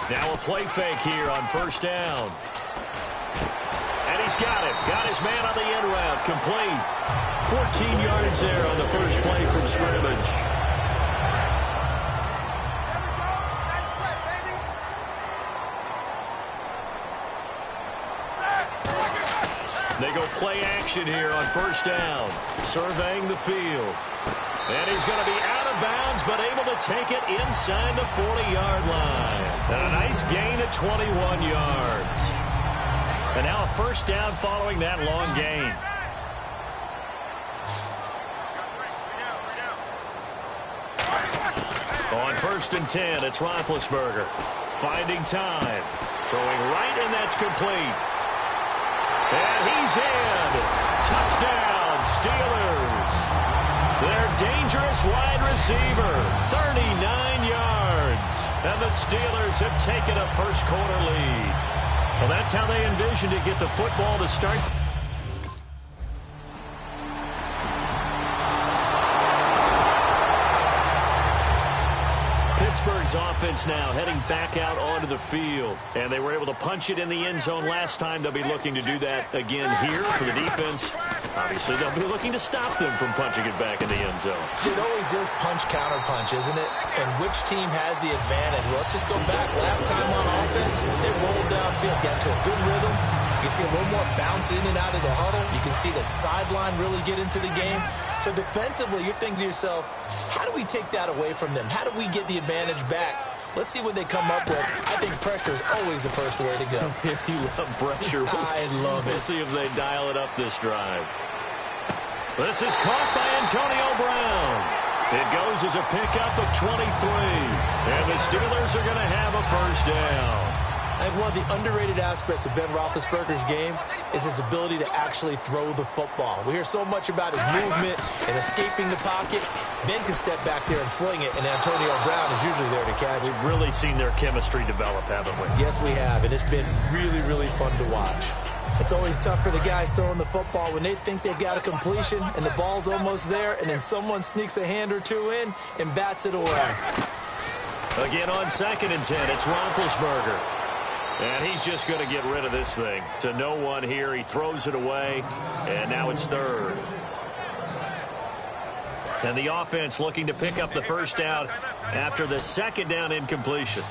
Now a play fake here on first down. And he's got it. Got his man on the end route. Complete. 14 yards there on the first play from scrimmage. They go play action here on first down. Surveying the field. And he's going to be out of bounds, but able to take it inside the 40-yard line. And a nice gain of 21 yards. And now a first down following that long gain. On first and 10, it's Roethlisberger. Finding time. Throwing right, and that's complete. And he's in. Touchdown, Steelers. Their dangerous wide receiver, 39 yards. And the Steelers have taken a first-quarter lead. Well, that's how they envisioned to get the football to start. Pittsburgh's offense now heading back out onto the field. And they were able to punch it in the end zone last time. They'll be looking to do that again here for the defense. Obviously, they'll be looking to stop them from punching it back in the end zone. It always is punch-counter-punch, isn't it? And which team has the advantage? Well, let's just go back. Last time on offense, they rolled downfield, got into a good rhythm. You can see a little more bounce in and out of the huddle. You can see the sideline really get into the game. So defensively, you're thinking to yourself, how do we take that away from them? How do we get the advantage back? Let's see what they come up with. I think pressure is always the first way to go. You love pressure. I love it. We'll see if they dial it up this drive. This is caught by Antonio Brown. It goes as a pickup of 23. And the Steelers are going to have a first down. I think one of the underrated aspects of Ben Roethlisberger's game is his ability to actually throw the football. We hear so much about his movement and escaping the pocket. Ben can step back there and fling it, and Antonio Brown is usually there to catch. We've really seen their chemistry develop, haven't we? Yes, we have, and it's been really, really fun to watch. It's always tough for the guys throwing the football when they think they've got a completion and the ball's almost there, and then someone sneaks a hand or two in and bats it away. Again on second and 10, it's Roethlisberger. And he's just going to get rid of this thing. To no one here. He throws it away. And now it's third. And the offense looking to pick up the first down after the second down incompletion.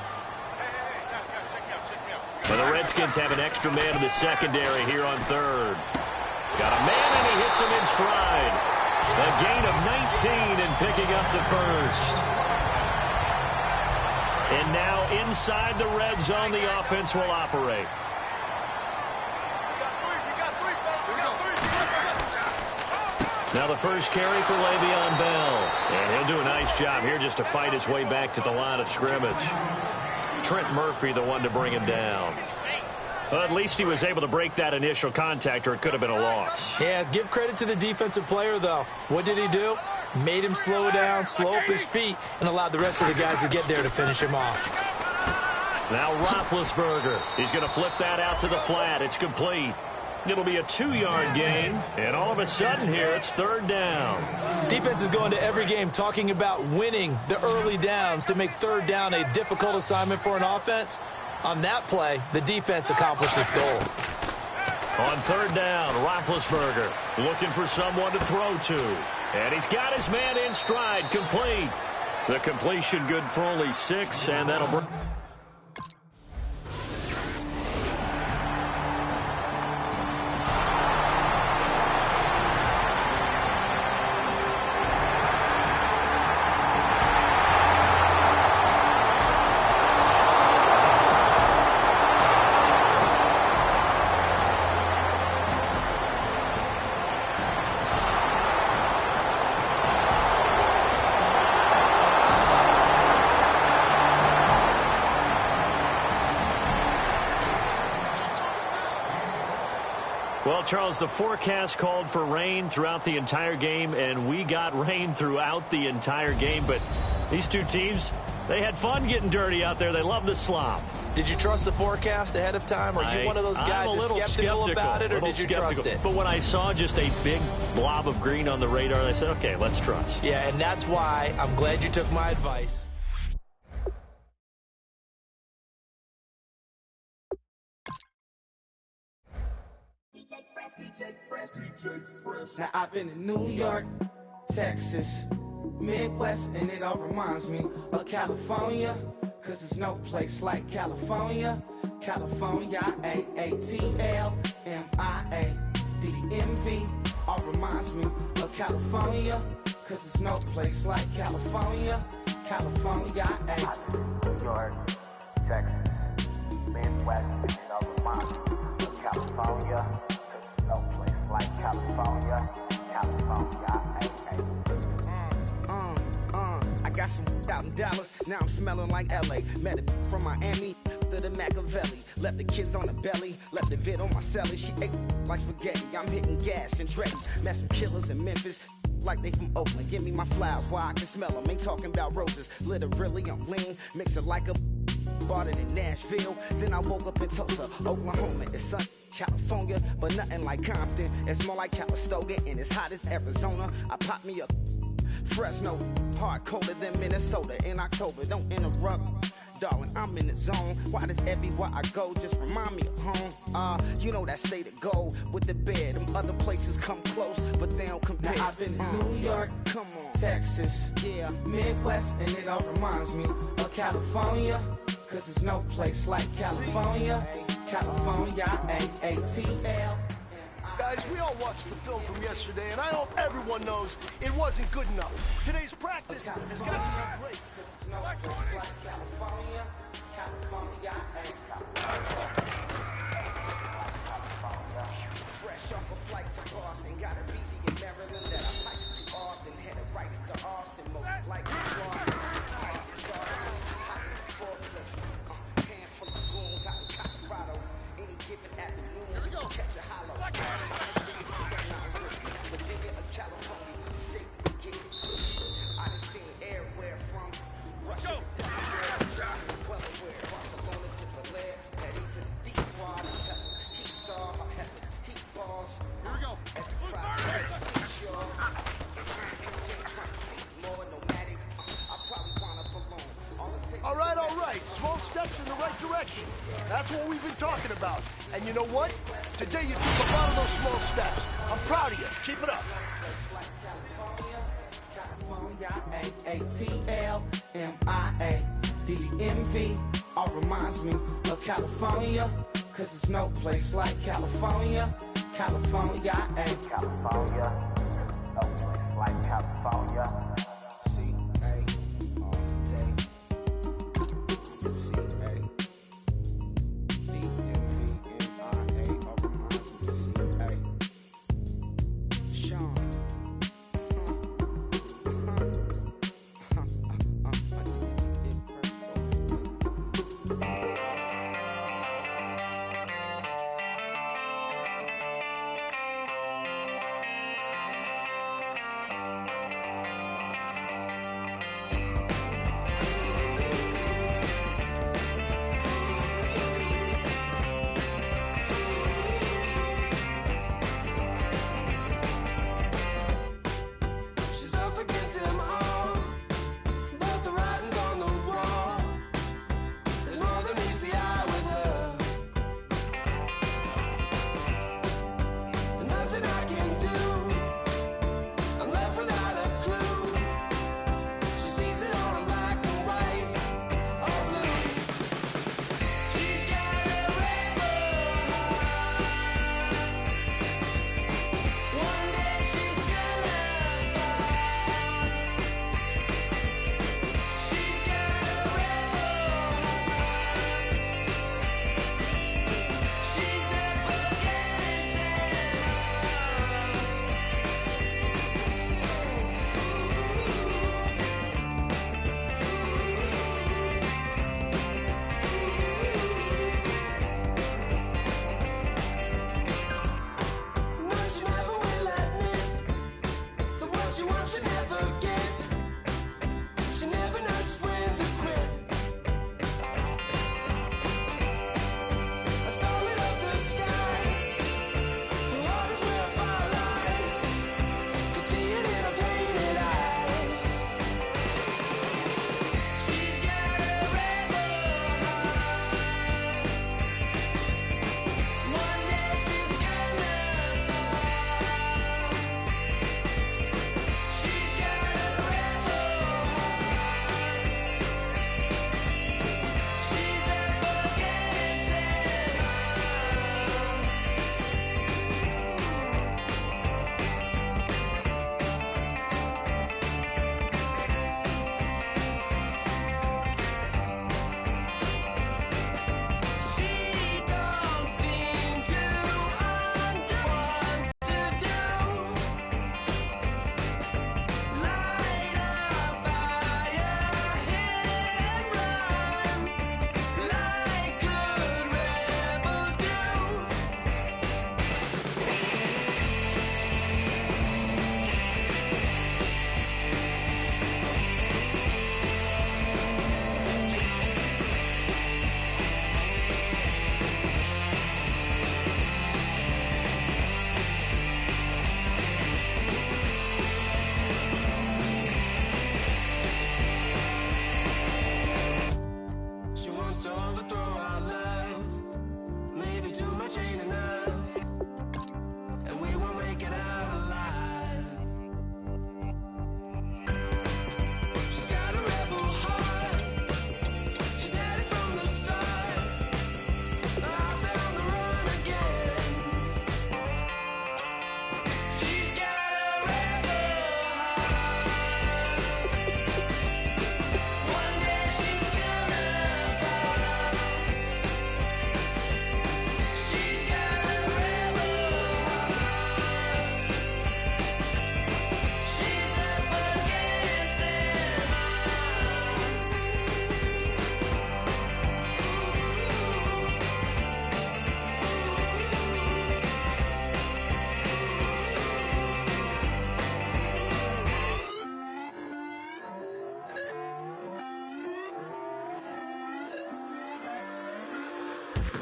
And the Redskins have an extra man in the secondary here on third. Got a man, and he hits him in stride. A gain of 19 and picking up the first. And now inside the red zone, the offense will operate. Now the first carry for Le'Veon Bell. And he'll do a nice job here just to fight his way back to the line of scrimmage. Trent Murphy, the one to bring him down. Well, at least he was able to break that initial contact, or it could have been a loss. Yeah, give credit to the defensive player, though. What did he do? Made him slow down, slow up his feet, and allowed the rest of the guys to get there to finish him off. Now Roethlisberger. He's going to flip that out to the flat. It's complete. It'll be a 2-yard gain, and all of a sudden here it's third down. Defense is going to every game talking about winning the early downs to make third down a difficult assignment for an offense. On that play, the defense accomplished its goal. On third down, Roethlisberger looking for someone to throw to. And he's got his man in stride, complete. The completion good for only 6, and that'll bring... Well, Charles, the forecast called for rain throughout the entire game, and we got rain throughout the entire game. But these two teams, they had fun getting dirty out there. They love the slop. Did you trust the forecast ahead of time? Are you one of those guys that's skeptical about it, or did you trust it? But when I saw just a big blob of green on the radar, I said, okay, let's trust. Yeah, and that's why I'm glad you took my advice. Now I've been in New York, Texas, Midwest, and it all reminds me of California, cause there's no place like California. California, A-A-T-L-M-I-A-D-D-M-V, all reminds me of California, cause there's no place like California. California, New York, Texas, Midwest, and it all reminds me of California, cause there's no place like California. California, I got some out in Dallas, now I'm smelling like LA. Met a from Miami to the Machiavelli. Left the kids on the belly, left the vid on my celly. She ate like spaghetti, I'm hitting gas and Dreddy. Met some killers in Memphis, like they from Oakland. Give me my flowers while I can smell them. Ain't talking about roses, literally I'm lean. Mix it like a bought it in Nashville. Then I woke up in Tulsa, Oklahoma. It's sun, California, but nothing like Compton. It's more like Calistoga and it's hot as Arizona. I pop me a Fresno, hard colder than Minnesota in October. Don't interrupt, darling, I'm in the zone. Why does everywhere I go just remind me of home? You know that state of gold with the bed. Them other places come close, but they don't compare. Now I've been in New York, come on, Texas, yeah, Midwest, and it all reminds me of California, cause there's no place like California. California, A-A-T-L. Guys, we all watched the film from yesterday, and I hope everyone knows it wasn't good enough. Today's practice has got to be great. Fresh off a flight to Boston, got a BC in Maryland that I like too often. Headed right to Austin, most likely Boston. Hot as a forklift, handful of goons out in Colorado. Any given afternoon, you can catch a hollow. Virginia or California, state to get it. I done seen everywhere from Russia to Delaware, Barcelona to Bel-Air, Petty to the deep water. He saw her heaven, he balls. Here we go. Every project, seashore. More nomadic. I probably wanna belong. All right. Small steps in the right direction. That's what we've been talking about. And you know what? Today you took a lot of those small steps. I'm proud of you. Keep it up. A-A-T-L-M-I-A-D-D-M-V, all reminds me of California, cause there's no place like California. California, California, no place like California.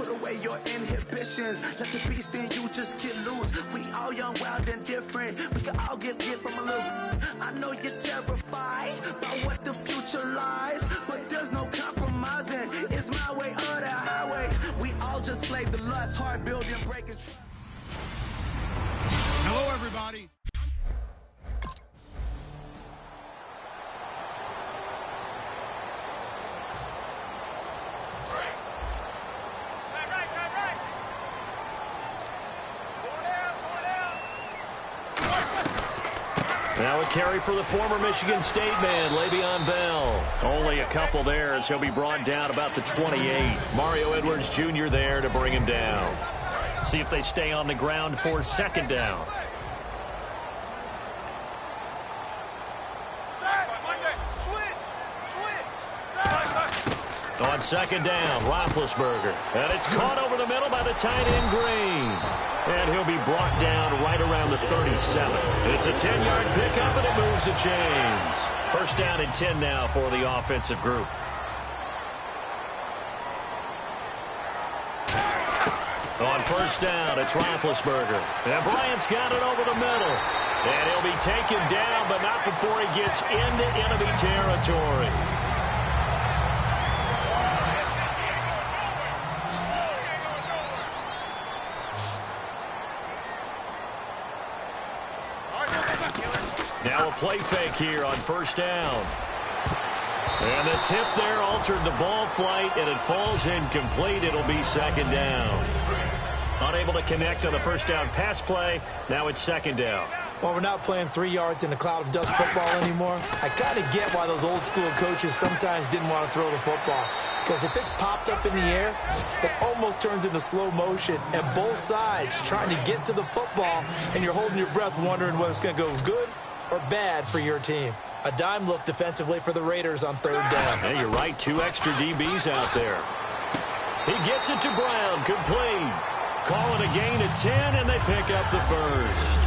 put away your inhibitions. Let the beast in you just get loose. We all young, wild, and different. We can all get from a little. I know you're terrified about what the future lies, but there's no compromising. It's my way or the highway. We all just slave the lust, hard building, breaking. Hello, everybody. Now a carry for the former Michigan State man, Le'Veon Bell. Only a couple there as he'll be brought down about the 28. Mario Edwards Jr. there to bring him down. See if they stay on the ground for second down. On second down, Roethlisberger. And it's caught over the middle by the tight end, Green. And he'll be brought down right around the 37. It's a 10-yard pickup, and it moves the chains. First down and 10 now for the offensive group. On first down, it's Roethlisberger. And Bryant's got it over the middle. And he'll be taken down, but not before he gets into enemy territory. Now a play fake here on first down. And the tip there altered the ball flight, and it falls incomplete. It'll be second down. Unable to connect on the first down pass play. Now it's second down. Well, we're not playing 3 yards in a cloud of dust football anymore. I kind of get why those old school coaches sometimes didn't want to throw the football. Because if it's popped up in the air, it almost turns into slow motion. And both sides trying to get to the football, and you're holding your breath wondering whether it's going to go good or bad for your team. A dime look defensively for the Raiders on third down. Hey, you're right. 2 extra DBs out there. He gets it to Brown. Complete. Call it a gain of 10, and they pick up the first.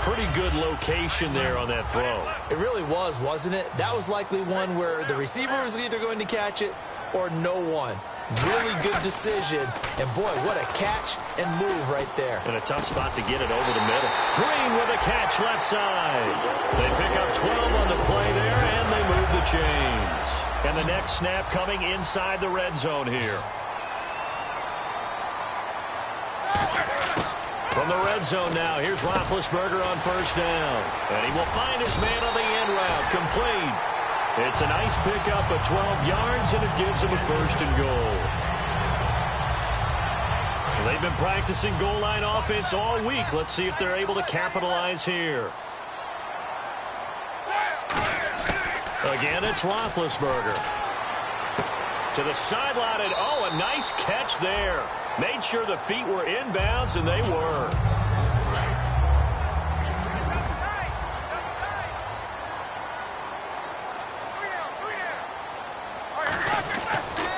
Pretty good location there on that throw. It really was, wasn't it? That was likely one where the receiver was either going to catch it or no one. Really good decision. And, boy, what a catch and move right there. And a tough spot to get it over the middle. Green with a catch left side. They pick up 12 on the play there, and they move the chains. And the next snap coming inside the red zone here. From the red zone now, here's Roethlisberger on first down. And he will find his man on the end route. Complete. It's a nice pickup of 12 yards, and it gives him a first and goal. They've been practicing goal line offense all week. Let's see if they're able to capitalize here. Again, it's Roethlisberger. To the sideline, and oh, a nice catch there. Made sure the feet were inbounds, and they were.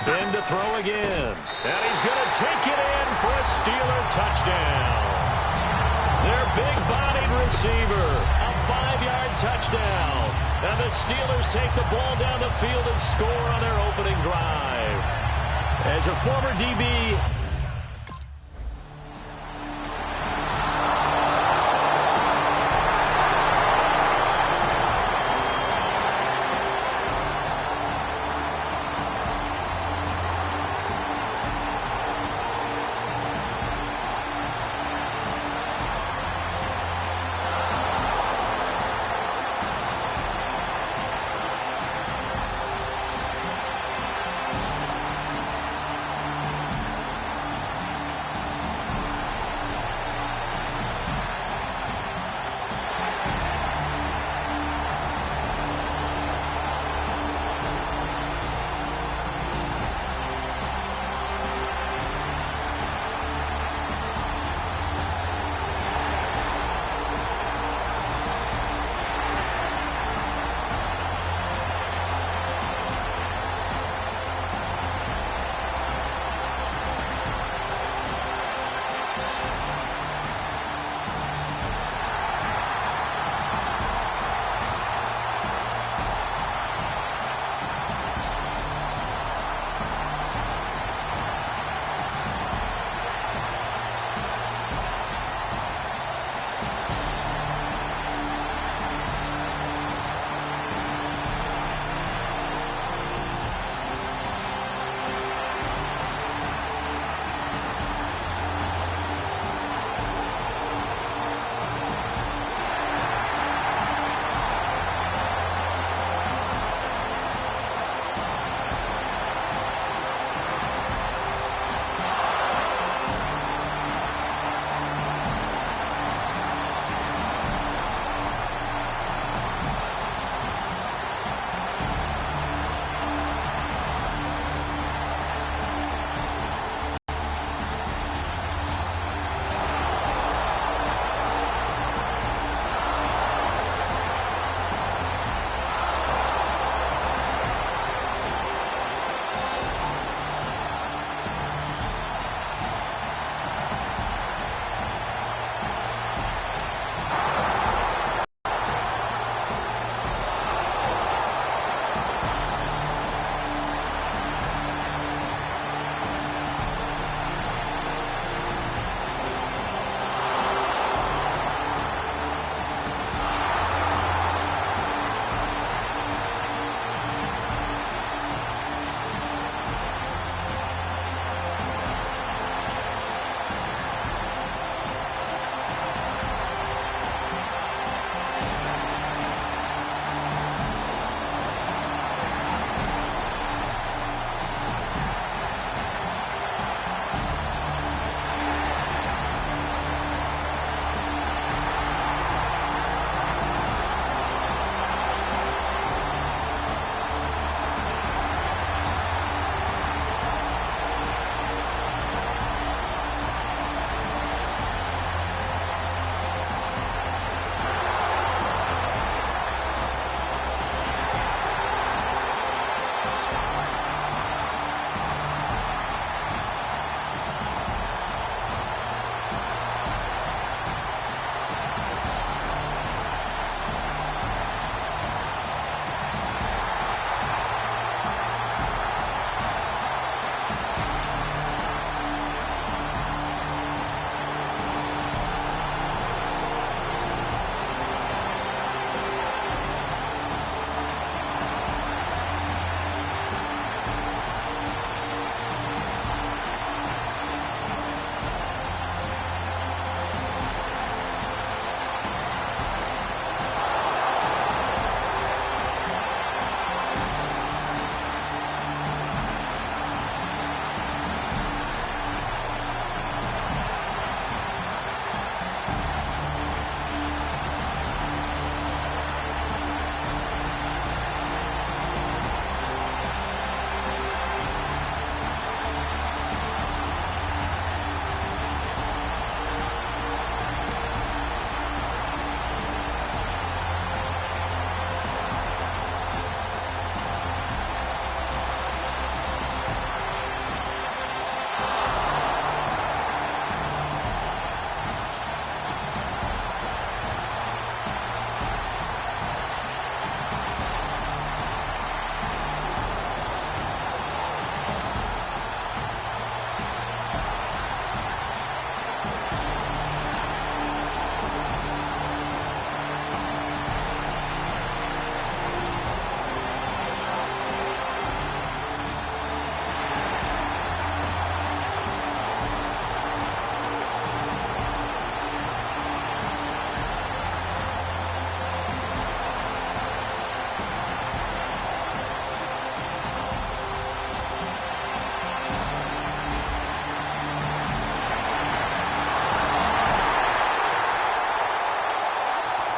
Ben to throw again. And he's going to take it in for a Steeler touchdown. Their big-bodied receiver, a 5-yard touchdown. And the Steelers take the ball down the field and score on their opening drive. As a former DB...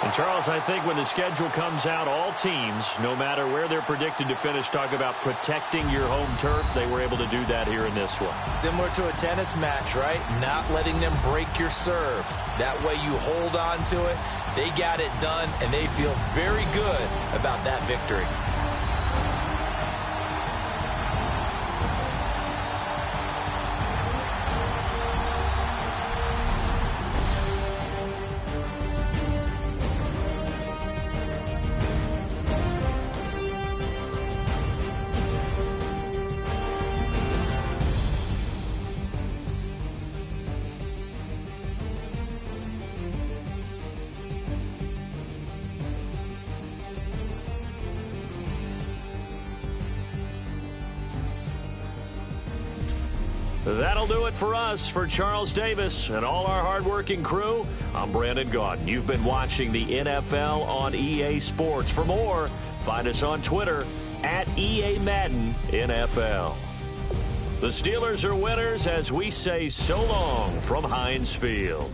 And, Charles, I think when the schedule comes out, all teams, no matter where they're predicted to finish, talk about protecting your home turf. They were able to do that here in this one. Similar to a tennis match, right? Not letting them break your serve. That way you hold on to it. They got it done, and they feel very good about that victory. That'll do it for us. For Charles Davis and all our hardworking crew, I'm Brandon Gaudin. You've been watching the NFL on EA Sports. For more, find us on Twitter at EA Madden NFL. The Steelers are winners as we say so long from Heinz Field.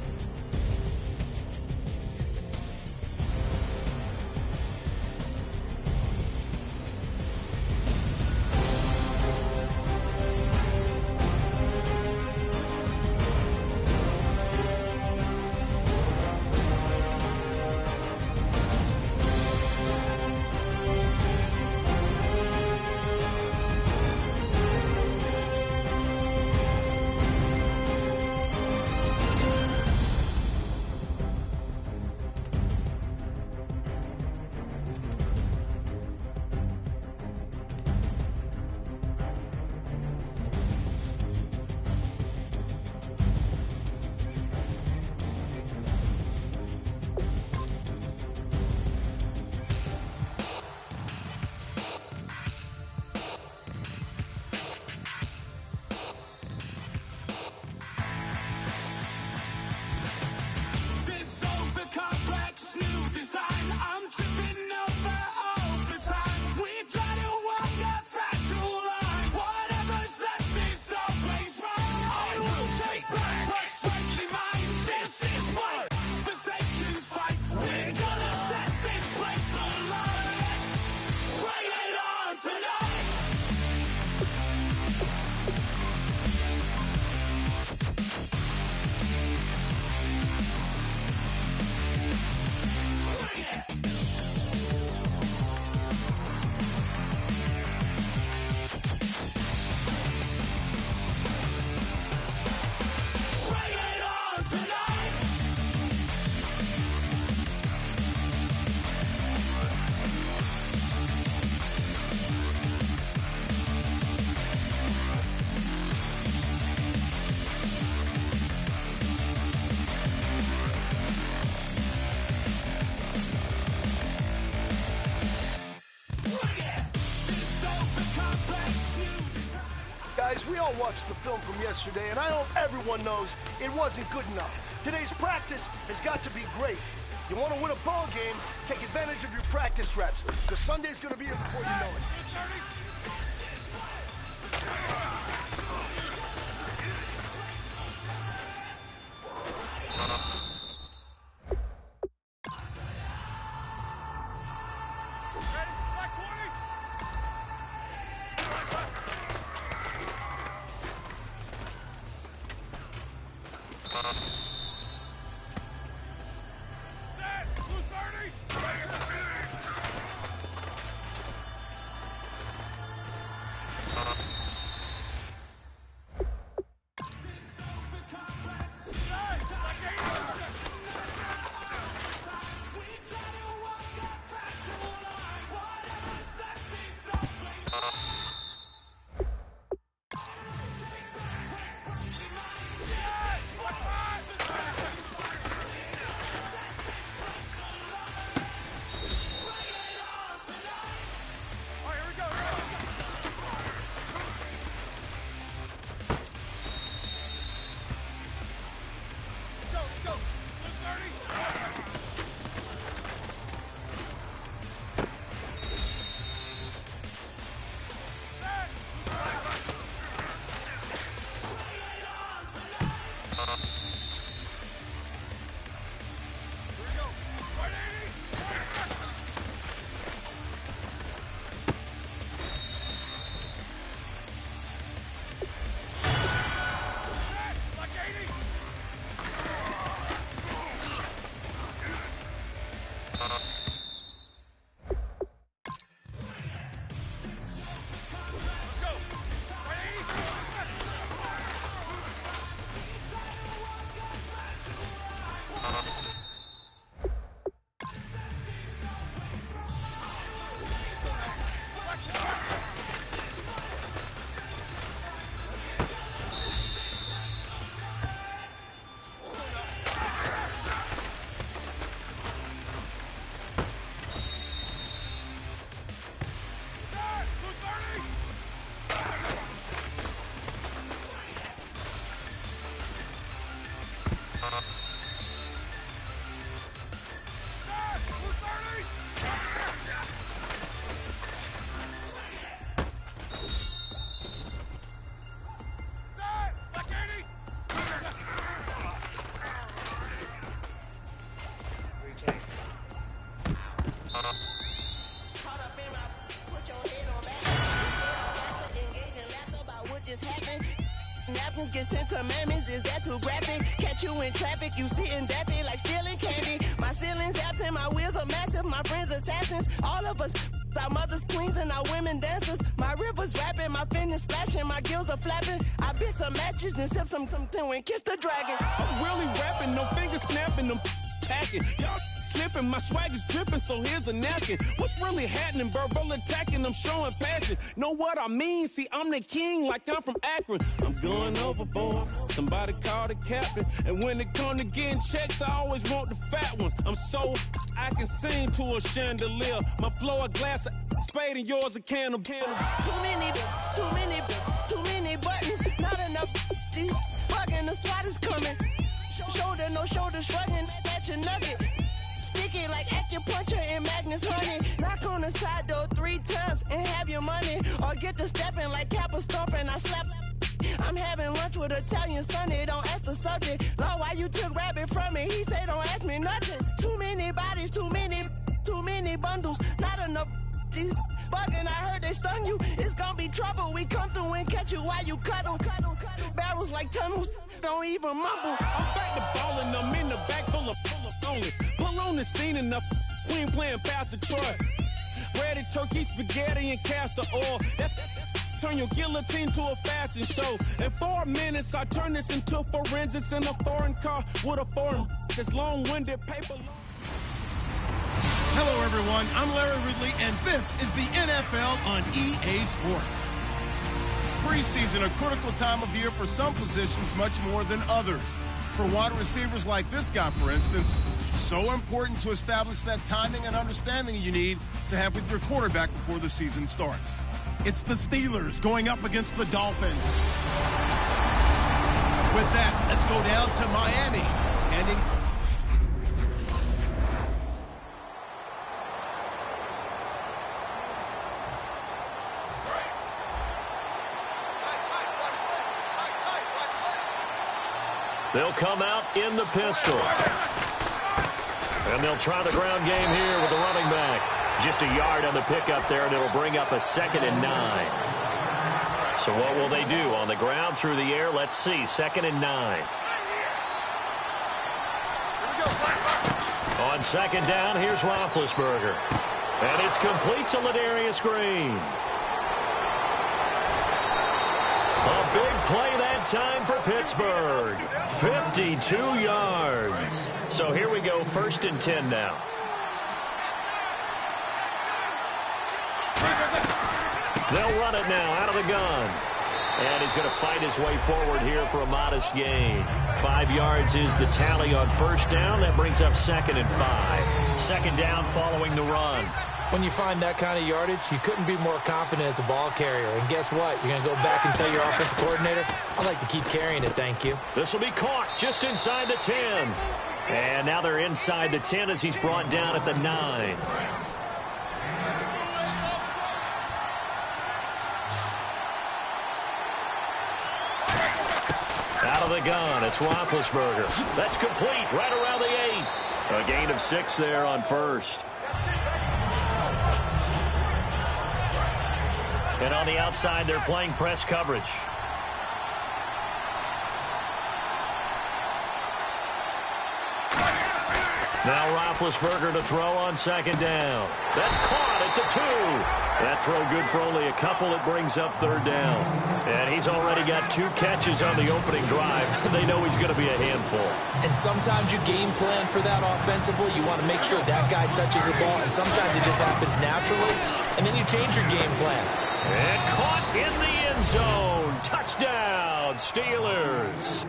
Guys, we all watched the film from yesterday, and I hope everyone knows it wasn't good enough. Today's practice has got to be great. You want to win a ball game, take advantage of your practice reps, because Sunday's going to be here before you know it. get sent to mammies, is that too graphic? Catch you in traffic, you sitting daffy like stealing candy. My ceiling's absent, my wheels are massive, my friends assassins. All of us, our mothers queens and our women dancers. My rivers rapping, my fingers splashing, my gills are flapping. I bit some matches, then sip something and kiss the dragon. I'm really rapping, no fingers snapping, them packing. Y'all slipping, my swag is dripping, so here's a napkin. What's really happening? Verbal attacking, I'm showing passion. Know what I mean? See, I'm the king like I'm from Akron. I'm going overboard. Somebody call the captain. And when it come to getting checks, I always want the fat ones. I'm so I can sing to a chandelier. My flow a glass of spade and yours a can of candle. Too many buttons, not enough. These fucking the SWAT is coming. Shoulder, no shoulder, shrugging at your nugget. Sticky like acupuncture and Magnus honey. Knock on the side door 3 times and have your money. Or get to stepping like Kappa stomping. I slap. I'm having lunch with Italian Sonny. Don't ask the subject. Lord, why you took rabbit from me? He say don't ask me nothing. Too many bodies, too many bundles. Not enough. These bugging, I heard they stung you. It's gonna be trouble. We come through and catch you while you cuddle. Barrels like tunnels. Don't even mumble. I'm back to ballin', I'm in the back full of only. Pull on the scene and the queen playing Pastor Troy. Ready turkey, spaghetti, and castor oil. That's turn your guillotine to a fashion show. In 4 minutes, I turn this into forensics in a foreign car with a foreign this long-winded paper. Hello, everyone. I'm Larry Ridley, and this is the NFL on EA Sports. Preseason, a critical time of year for some positions much more than others. For wide receivers like this guy, for instance, so important to establish that timing and understanding you need to have with your quarterback before the season starts. It's the Steelers going up against the Dolphins. With that, let's go down to Miami. Standing They'll come out in the pistol. And they'll try the ground game here with the running back. Just a yard on the pickup there, and it'll bring up a 2nd and 9. So what will they do? On the ground, through the air? Let's see. 2nd and 9. On 2nd down, here's Roethlisberger. And it's complete to Ladarius Green. A big play that time for Pittsburgh. 52 yards. So here we go, 1st and 10 now. They'll run it now out of the gun. And he's going to fight his way forward here for a modest gain. 5 yards is the tally on 1st down. That brings up 2nd and 5. 2nd down following the run. When you find that kind of yardage, you couldn't be more confident as a ball carrier. And guess what? You're going to go back and tell your offensive coordinator, I'd like to keep carrying it, thank you. This will be caught just inside the 10. And now they're inside the 10 as he's brought down at the 9. Out of the gun, it's Roethlisberger. That's complete right around the 8. A gain of 6 there on 1st. And on the outside, they're playing press coverage. Now Roethlisberger to throw on 2nd down. That's caught at the 2. That throw good for only a couple. It brings up 3rd down. And he's already got 2 catches on the opening drive. They know he's going to be a handful. And sometimes you game plan for that offensively. You want to make sure that guy touches the ball. And sometimes it just happens naturally. And then you change your game plan. And caught in the end zone. Touchdown, Steelers.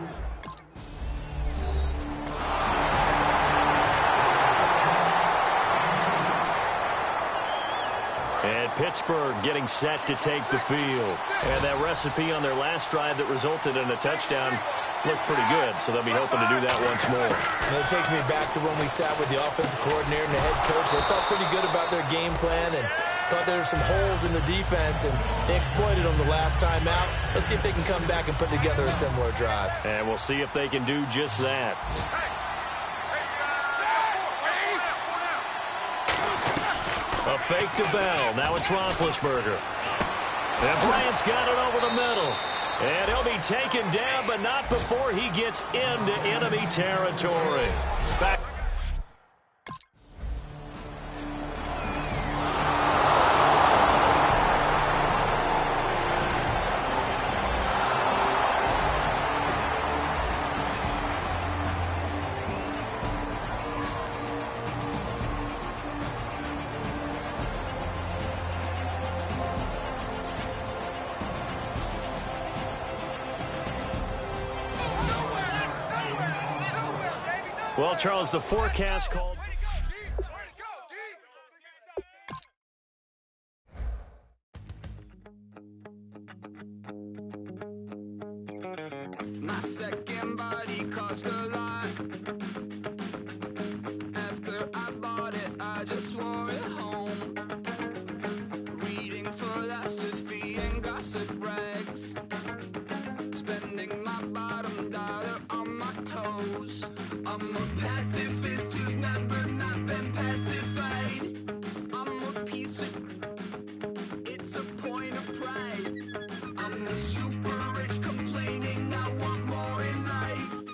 And Pittsburgh getting set to take the field. And that recipe on their last drive that resulted in a touchdown looked pretty good, so they'll be hoping to do that once more. And it takes me back to when we sat with the offensive coordinator and the head coach. They felt pretty good about their game plan and thought there were some holes in the defense, and they exploited them the last time out. Let's see if they can come back and put together a similar drive. And we'll see if they can do just that. A fake to Bell. Now it's Roethlisberger. And Bryant's got it over the middle. And he'll be taken down, but not before he gets into enemy territory. Back. Well, Charles, the forecast called. My second body cost a lot. After I bought it, I just wore it home. Reading philosophy and gossip rags. Spending my bottom dollar on my toes. I'm a pacifist who's never not been pacified. I'm a piece of... It's a point of pride. I'm the super rich complaining I want more in life.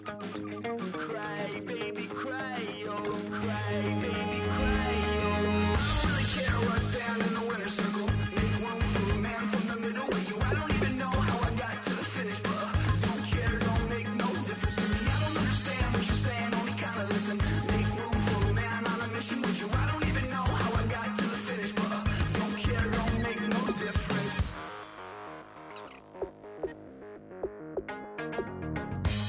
Cry, baby, cry, oh, cry, baby, cry, oh. I don't really care where I stand in the winner's circle. Make room for a man from the middle with you. I don't even know how I got to the finish, but don't care, don't make no difference to me. I don't understand what you're saying, only kinda listen. Make room for a man on a mission with you. I don't even know how I got to the finish, but don't care, don't make no difference.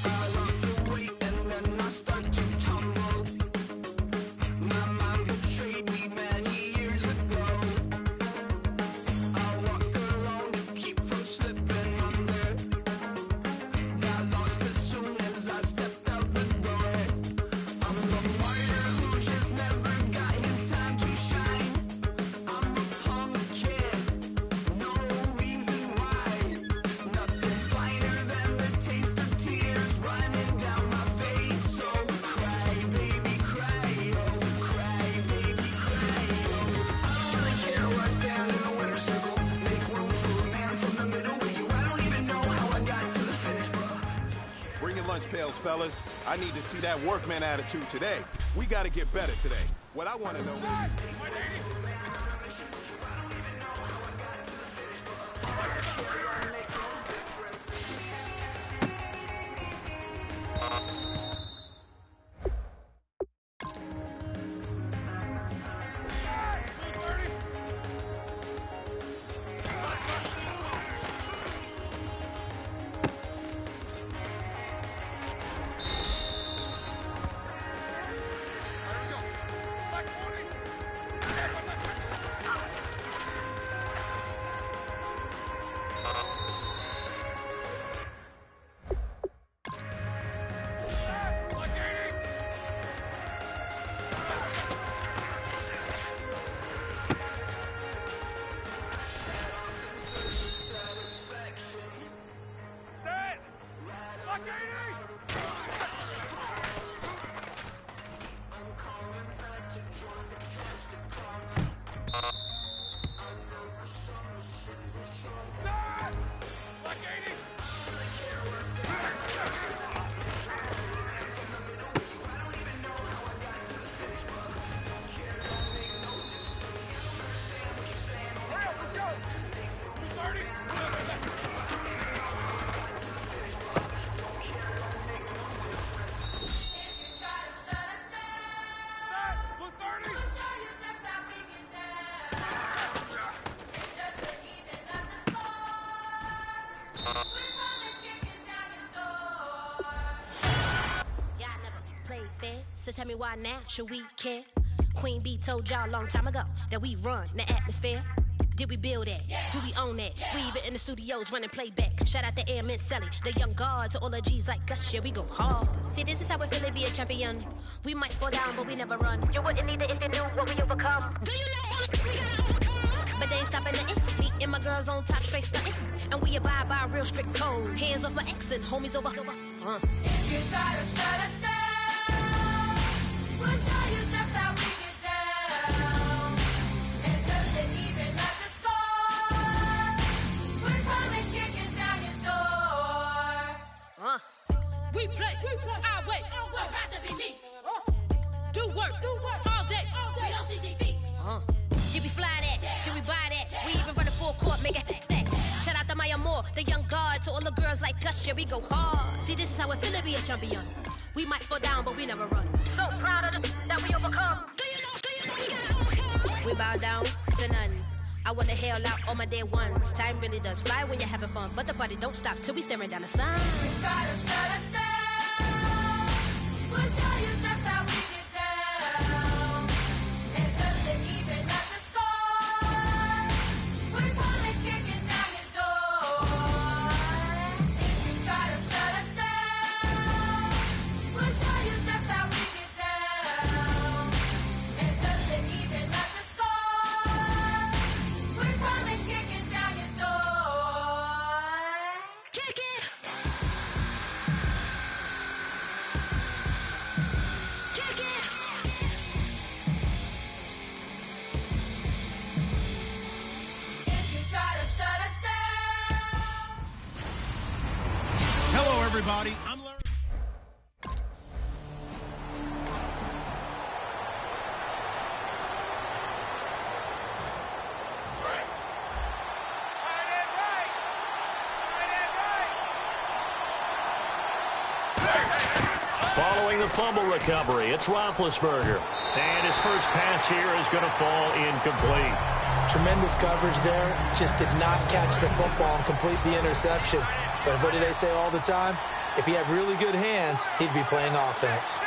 I lost the weight and then I start to tumble. My mind betrayed me many years ago. I walked alone to keep from slipping under. Got lost as soon as I stepped out the door. I'm the martyr who just never got his time to shine. I'm a punk kid, no reason why. Nothing finer than the taste of tears running down my face. So cry, baby, cry, oh, cry, baby, cry, oh. I don't really care where I stand in the winner's circle. Make room for a man from the middle with you. I don't even know how I got to the finish, bro. Bring your lunch pails, fellas. I need to see that workman attitude today. We got to get better today. What I want to know is... So tell me why now should we care? Queen Bee told y'all a long time ago that we run the atmosphere. Did we build it? Yeah. Do we own it? Yeah. We even in the studios running playback. Shout out to Airman Sally, the young guard, to all the G's like us. Yeah, we go hard. See, this is how it feel to be a champion. We might fall down, but we never run. You wouldn't need it if you knew what we overcome. Do you know all the we gotta overcome? But they ain't stopping nothing. Me and my girls on top, straight stunting. And we abide by a real strict code. Hands off my ex and homies over. If you try to shut us down, we'll show you just how we get down. And just to even up the score, we're coming kicking down your door. We play our way. Work hard to be me. Do work all day. We don't see defeat. Can we fly that? Can we buy that? We even run a full court, make it stack. Shout out to Maya Moore, the young guard. To all the girls like us, yeah, we go hard. See, this is how it feel to be a champion. We might fall down, but we never run. So proud of the that we overcome. Do you know we got overcome? We bow down to none. I wanna hail out all my day ones. Time really does fly when you're having fun, but the party don't stop till we staring down the sun. You try to shut us down. We'll show you just how we get down. And just to even up the score, we're coming kicking down your door. If you try to shut us down, we'll show you just how we get down. And just to even up the score, we're coming kicking down your door. Kick it! Kick it! If you try to shut us down. Hello, everybody. I'm Larry. Following the fumble recovery, it's Roethlisberger. And his first pass here is going to fall incomplete. Tremendous coverage there. Just did not catch the football and complete the interception. But what do they say all the time? If he had really good hands, he'd be playing offense.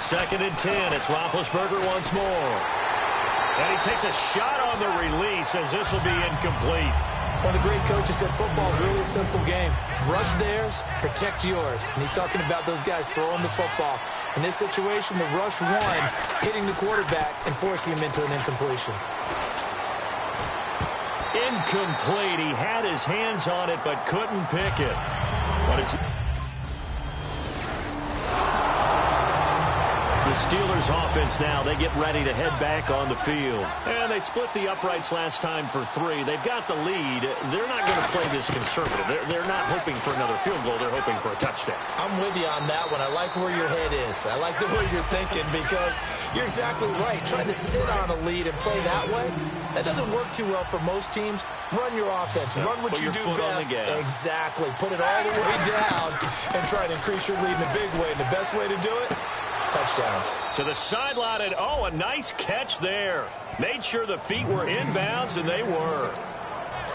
2nd and 10. It's Roethlisberger once more. And he takes a shot on the release as this will be incomplete. One of the great coaches said football is really a simple game. Rush theirs, protect yours. And he's talking about those guys throwing the football. In this situation, the rush won, hitting the quarterback and forcing him into an incompletion. Incomplete. He had his hands on it but couldn't pick it. But it's the Steelers offense now. They get ready to head back on the field. And they split the uprights last time for 3. They've got the lead. They're not going to play this conservative. They're not hoping for another field goal. They're hoping for a touchdown. I'm with you on that one. I like where your head is. I like the way you're thinking because you're exactly right. Trying to sit on a lead and play that way, that doesn't work too well for most teams. Run your offense. Run what you do best. Exactly. Put it all the way down and try to increase your lead in a big way. And the best way to do it, touchdowns. To the sideline, and oh, a nice catch there. Made sure the feet were inbounds, and they were.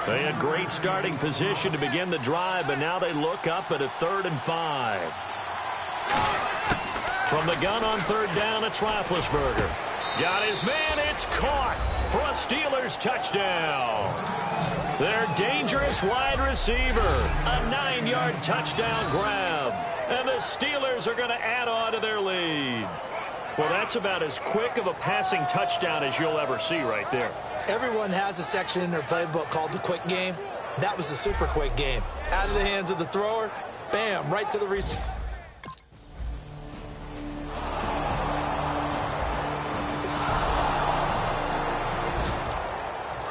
They had great starting position to begin the drive, but now they look up at a 3rd and 5. From the gun on 3rd down, it's Roethlisberger. Got his man, it's caught for a Steelers touchdown. Their dangerous wide receiver, a 9-yard touchdown grab. And the Steelers are going to add on to their lead. Well, that's about as quick of a passing touchdown as you'll ever see right there. Everyone has a section in their playbook called the quick game. That was the super quick game. Out of the hands of the thrower, bam, right to the receiver.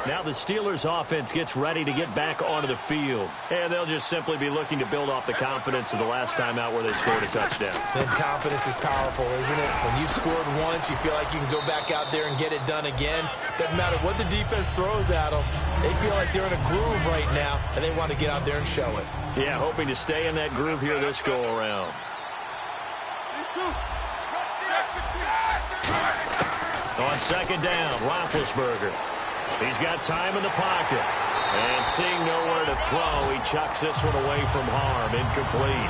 Now the Steelers offense gets ready to get back onto the field. And they'll just simply be looking to build off the confidence of the last time out where they scored a touchdown. And confidence is powerful, isn't it? When you've scored once, you feel like you can go back out there and get it done again. Doesn't matter what the defense throws at them. They feel like they're in a groove right now, and they want to get out there and show it. Yeah, hoping to stay in that groove here this go-around. On 2nd down, Roethlisberger. He's got time in the pocket. And seeing nowhere to throw, he chucks this one away from harm. Incomplete.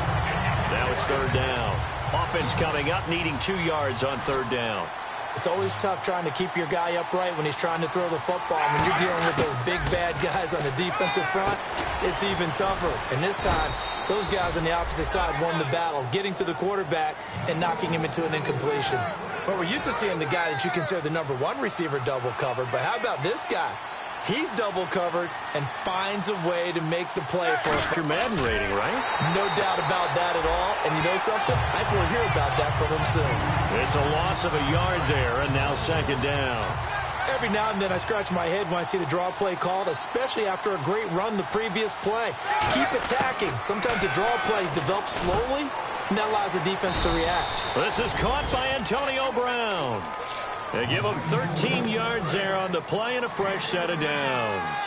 Now it's 3rd down. Offense coming up, needing 2 yards on 3rd down. It's always tough trying to keep your guy upright when he's trying to throw the football. When you're dealing with those big, bad guys on the defensive front, it's even tougher. And this time, those guys on the opposite side won the battle, getting to the quarterback and knocking him into an incompletion. Well, we're used to seeing the guy that you consider the #1 receiver double covered, but how about this guy? He's double covered and finds a way to make the play for us. Your Madden rating, right? No doubt about that at all. And you know something? I think we'll hear about that from him soon. It's a loss of a yard there, and now 2nd down. Every now and then I scratch my head when I see the draw play called, especially after a great run the previous play. Keep attacking. Sometimes the draw play develops slowly, and that allows the defense to react. This is caught by Antonio Brown. They give him 13 yards there on the play and a fresh set of downs.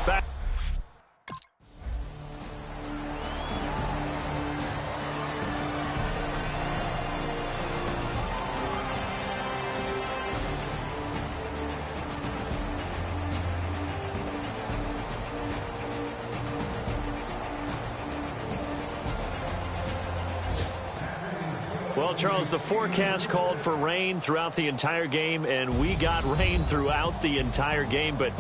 Back. Well, Charles, the forecast called for rain throughout the entire game, and we got rain throughout the entire game. But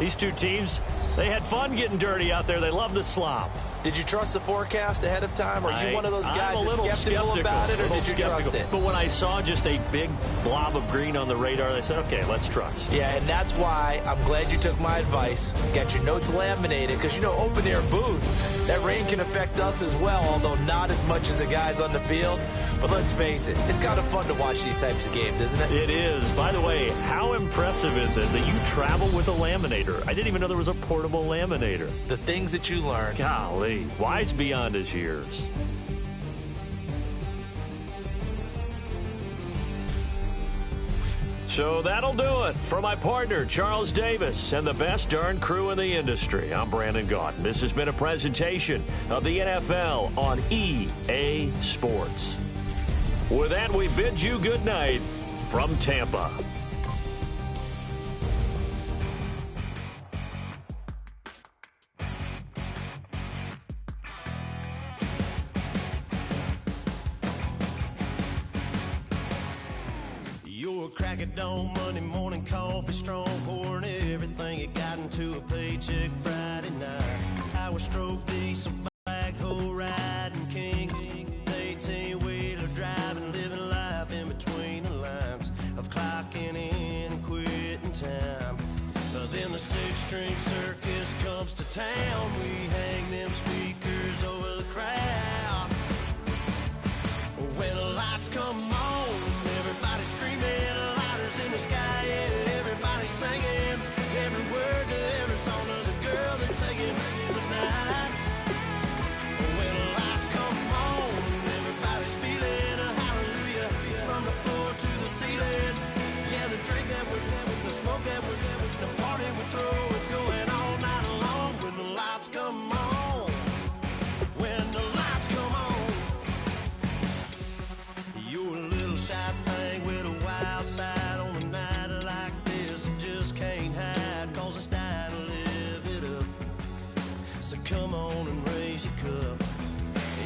these two teams, they had fun getting dirty out there. They love the slop. Did you trust the forecast ahead of time? Are you one of those guys that's skeptical about it, or did you trust it? But when I saw just a big blob of green on the radar, I said, okay, let's trust. Yeah, and that's why I'm glad you took my advice. Get your notes laminated, because, you know, open-air booth, that rain can affect us as well, although not as much as the guys on the field. But let's face it, it's kind of fun to watch these types of games, isn't it? It is. By the way, how impressive is it that you travel with a laminator? I didn't even know there was a portable laminator. The things that you learn. Golly, wise beyond his years. So that'll do it for my partner, Charles Davis, and the best darn crew in the industry. I'm Brandon Gaudin. This has been a presentation of the NFL on EA Sports. With that, we bid you good night from Tampa. You're a crack of dawn, Monday morning coffee, strong pouring everything you got into a paycheck Friday night. Power stroke, diesel, backhoe riding king, 18-wheeler driving, living life in between the lines of clocking in and quitting time. Then the six-string circus comes to town. We hang them speakers over the crowd. When the lights come on, everybody screaming, lighters in the sky, yeah, everybody singing every word to every song of the girl that's singing tonight. When the lights come on, everybody's feeling a hallelujah from the floor to the ceiling. Yeah, the drink that we're having, the smoke that we're having, the party we throw, it's going all night long. When the lights come on, when the lights come on, you're a little shy thing with a wild side on a night like this. You just can't hide, cause it's time to live it up. So come on and raise your cup.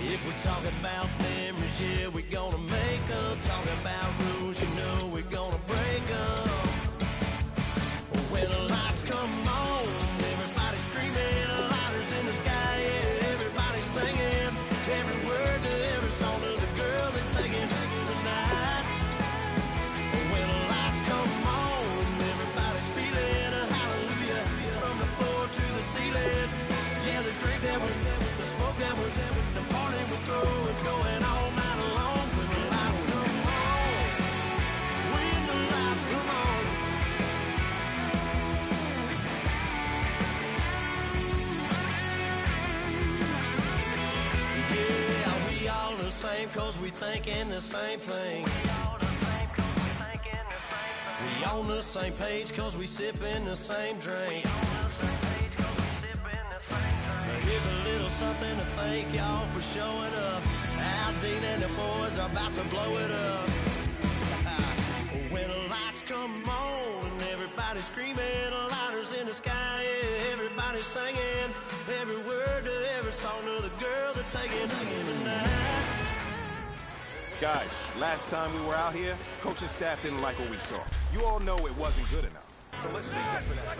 If we're talking about memories, yeah, we're gonna make them. Talking about rules, you know we're gonna break them. When the lights come on, everybody's screaming, lighters in the sky, yeah, everybody's singing every word to every song of the girl that's singing tonight. When the lights come on, everybody's feeling a hallelujah from the floor to the ceiling. Yeah, the drink that we're having, the smoke that we're having, the party we throw, it's going all night long. When the lights come on, when the lights come on. Yeah, we all the same cause we thinking the same thing. We on the same page cause we sipping the same drink. Here's a little something to thank y'all for showing up. Al Dean and the boys are about to blow it up. When the lights come on and everybody's screaming, lighters in the sky, yeah, everybody's singing every word to every song of the girl that's singing tonight. Guys, last time we were out here, coaching staff didn't like what we saw. You all know it wasn't good enough. So let's make up for that.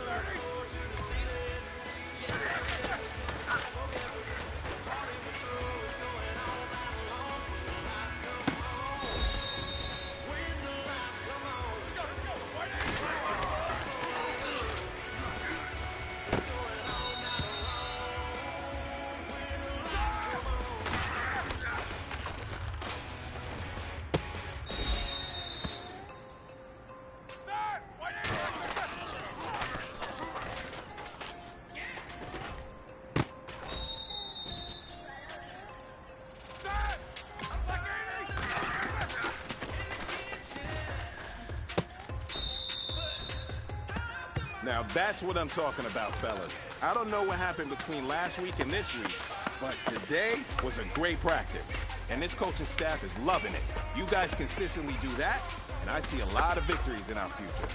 that's what I'm talking about, fellas. I don't know what happened between last week and this week, but today was a great practice. And this coaching staff is loving it. You guys consistently do that, and I see a lot of victories in our future.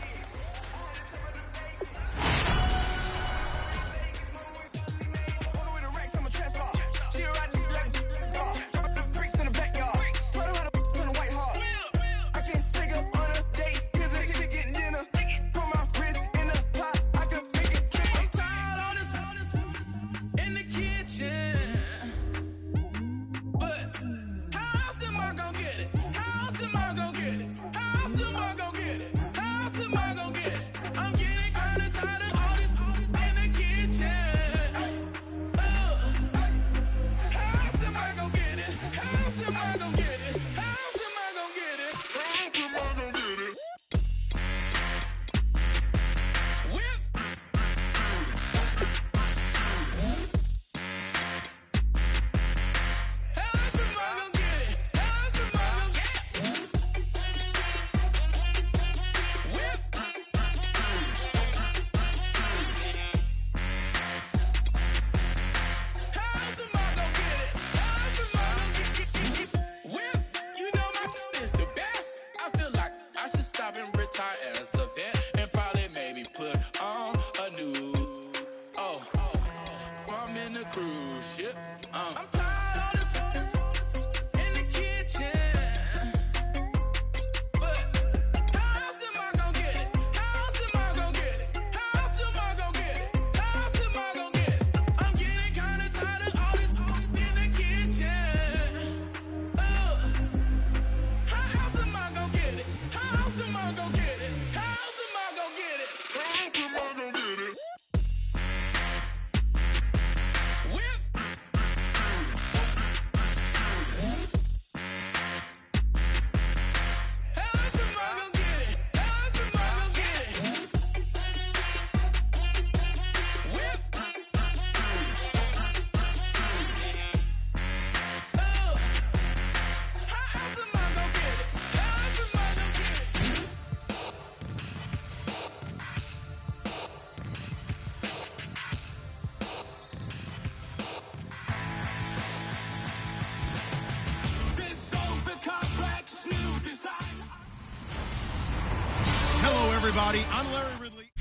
Everybody, I'm Larry Ridley.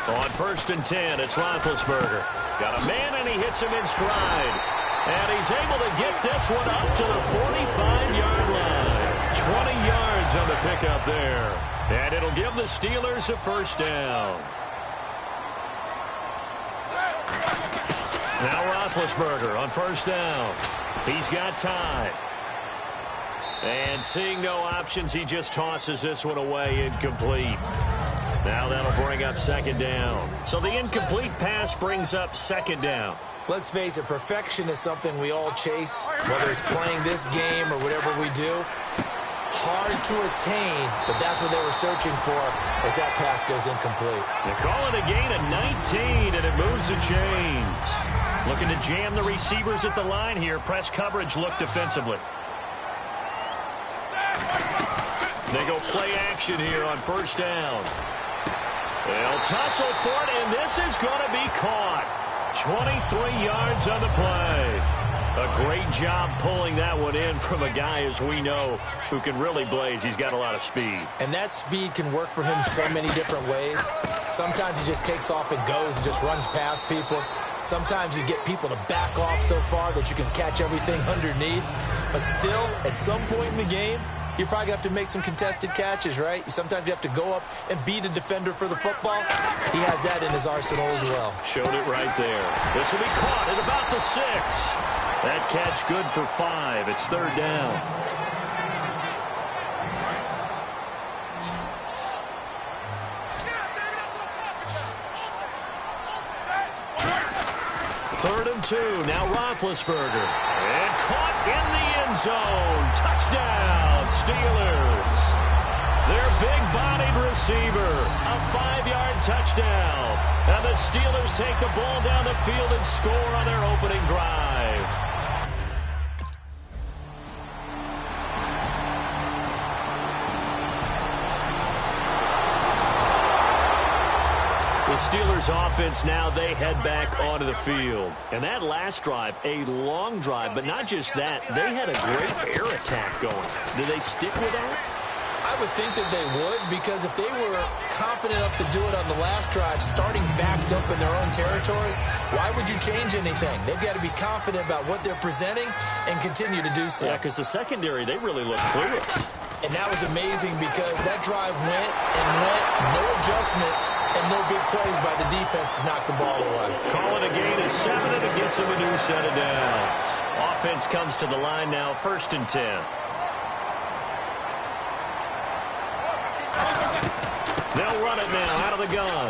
On 1st and 10, it's Roethlisberger. Got a man, and he hits him in stride. And he's able to get this one up to the 45-yard line. 20 yards on the pickup there. And it'll give the Steelers a first down. Now Roethlisberger on 1st down. He's got time. And seeing no options, he just tosses this one away, incomplete. Now that'll bring up 2nd down. So the incomplete pass brings up 2nd down. Let's face it, perfection is something we all chase, whether it's playing this game or whatever we do. Hard to attain, but that's what they were searching for as that pass goes incomplete. They call it a gain of 19, and it moves the chains. Looking to jam the receivers at the line here. Press coverage look defensively. They go play action here on 1st down. They'll tussle for it, and this is going to be caught. 23 yards on the play. A great job pulling that one in from a guy, as we know, who can really blaze. He's got a lot of speed. And that speed can work for him so many different ways. Sometimes he just takes off and goes and just runs past people. Sometimes you get people to back off so far that you can catch everything underneath. But still, at some point in the game, you probably have to make some contested catches, right? Sometimes you have to go up and beat a defender for the football. He has that in his arsenal as well. Showed it right there. This will be caught at about the 6. That catch good for 5. It's 3rd down. 3rd and 2. Now Roethlisberger. And caught in the end zone. Touchdown, Steelers. Their big-bodied receiver. A 5-yard touchdown. And the Steelers take the ball down the field and score on their opening drive. The Steelers offense now, they head back onto the field. And that last drive, a long drive, but not just that, they had a great air attack going. Do they stick with that? I would think that they would, because if they were confident enough to do it on the last drive, starting backed up in their own territory, why would you change anything? They've got to be confident about what they're presenting and continue to do so. Yeah, because the secondary, they really look clueless. And that was amazing because that drive went and went, no adjustments, and no big plays by the defense to knock the ball away. Call it a gain of 7, and it gets them a new set of downs. Offense comes to the line now, 1st and 10. They'll run it now out of the gun.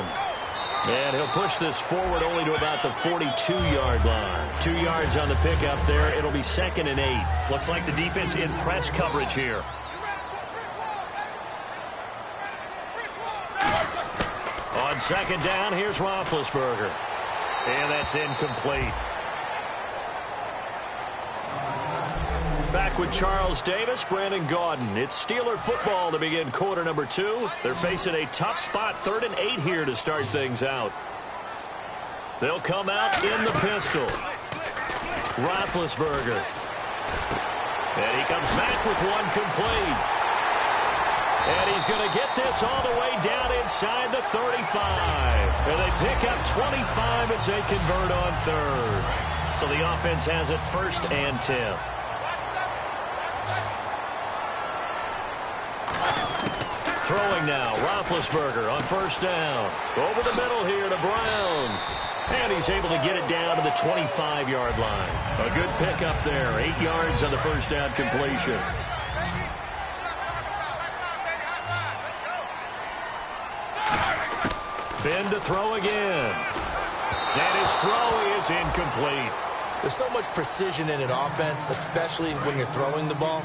And he'll push this forward only to about the 42-yard line. 2 yards on the pickup there. It'll be 2nd and 8. Looks like the defense in press coverage here. On 2nd down, here's Roethlisberger. And that's incomplete. Back with Charles Davis, Brandon Gaudin. It's Steeler football to begin quarter number 2. They're facing a tough spot, 3rd and 8 here to start things out. They'll come out in the pistol. Roethlisberger. And he comes back with one complete. And he's going to get this all the way down inside the 35. And they pick up 25 as they convert on 3rd. So the offense has it 1st and 10. Throwing now, Roethlisberger on 1st down. Over the middle here to Brown. And he's able to get it down to the 25-yard line. A good pickup there, 8 yards on the 1st down completion. Ben to throw again. And his throw is incomplete. There's so much precision in an offense, especially when you're throwing the ball.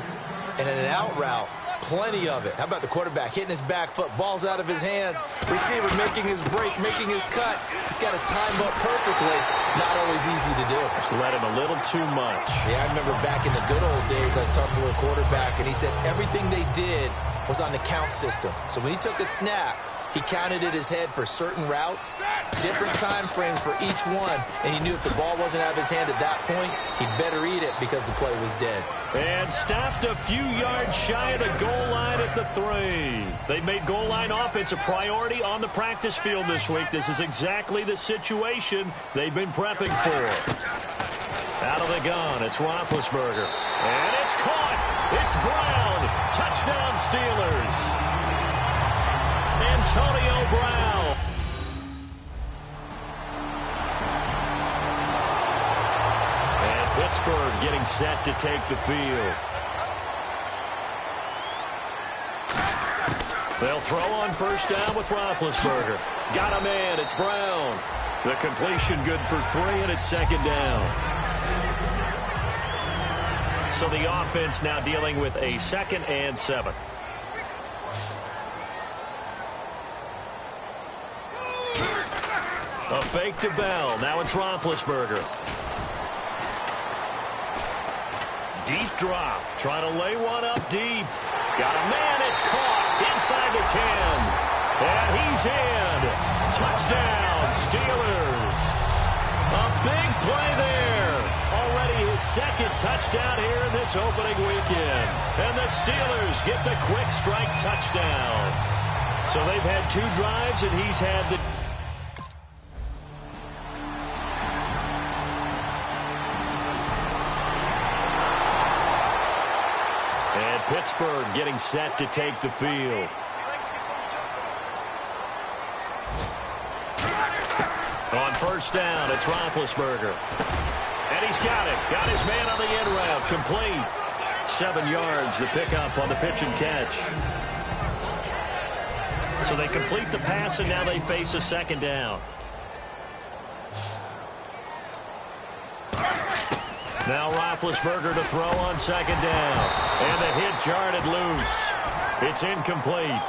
And in an out route, plenty of it. How about the quarterback hitting his back foot, ball's out of his hands, receiver making his break, making his cut. He's got to time up perfectly. Not always easy to do. Just let him a little too much. Yeah, I remember back in the good old days, I was talking to a quarterback, and he said everything they did was on the count system. So when he took a snap, he counted in his head for certain routes, different time frames for each one, and he knew if the ball wasn't out of his hand at that point, he'd better eat it because the play was dead. And stopped a few yards shy of the goal line at the 3. They made goal line offense a priority on the practice field this week. This is exactly the situation they've been prepping for. Out of the gun, it's Roethlisberger. And it's caught. It's Brown. Touchdown, Steelers. Antonio Brown. And Pittsburgh getting set to take the field. They'll throw on 1st down with Roethlisberger. Got a man. It's Brown. The completion good for 3, and it's 2nd down. So the offense now dealing with a 2nd and 7. A fake to Bell. Now it's Roethlisberger. Deep drop. Trying to lay one up deep. Got a man. It's caught inside the 10. And he's in. Touchdown, Steelers. A big play there. Already his 2nd touchdown here in this opening weekend. And the Steelers get the quick strike touchdown. So they've had 2 drives, and he's had the... Pittsburgh getting set to take the field. On 1st down, it's Roethlisberger. And he's got it. Got his man on the end route. Complete. 7 yards, the pickup on the pitch and catch. So they complete the pass, and now they face a 2nd down. Now Roethlisberger to throw on second down. And the hit jarred it loose. It's incomplete.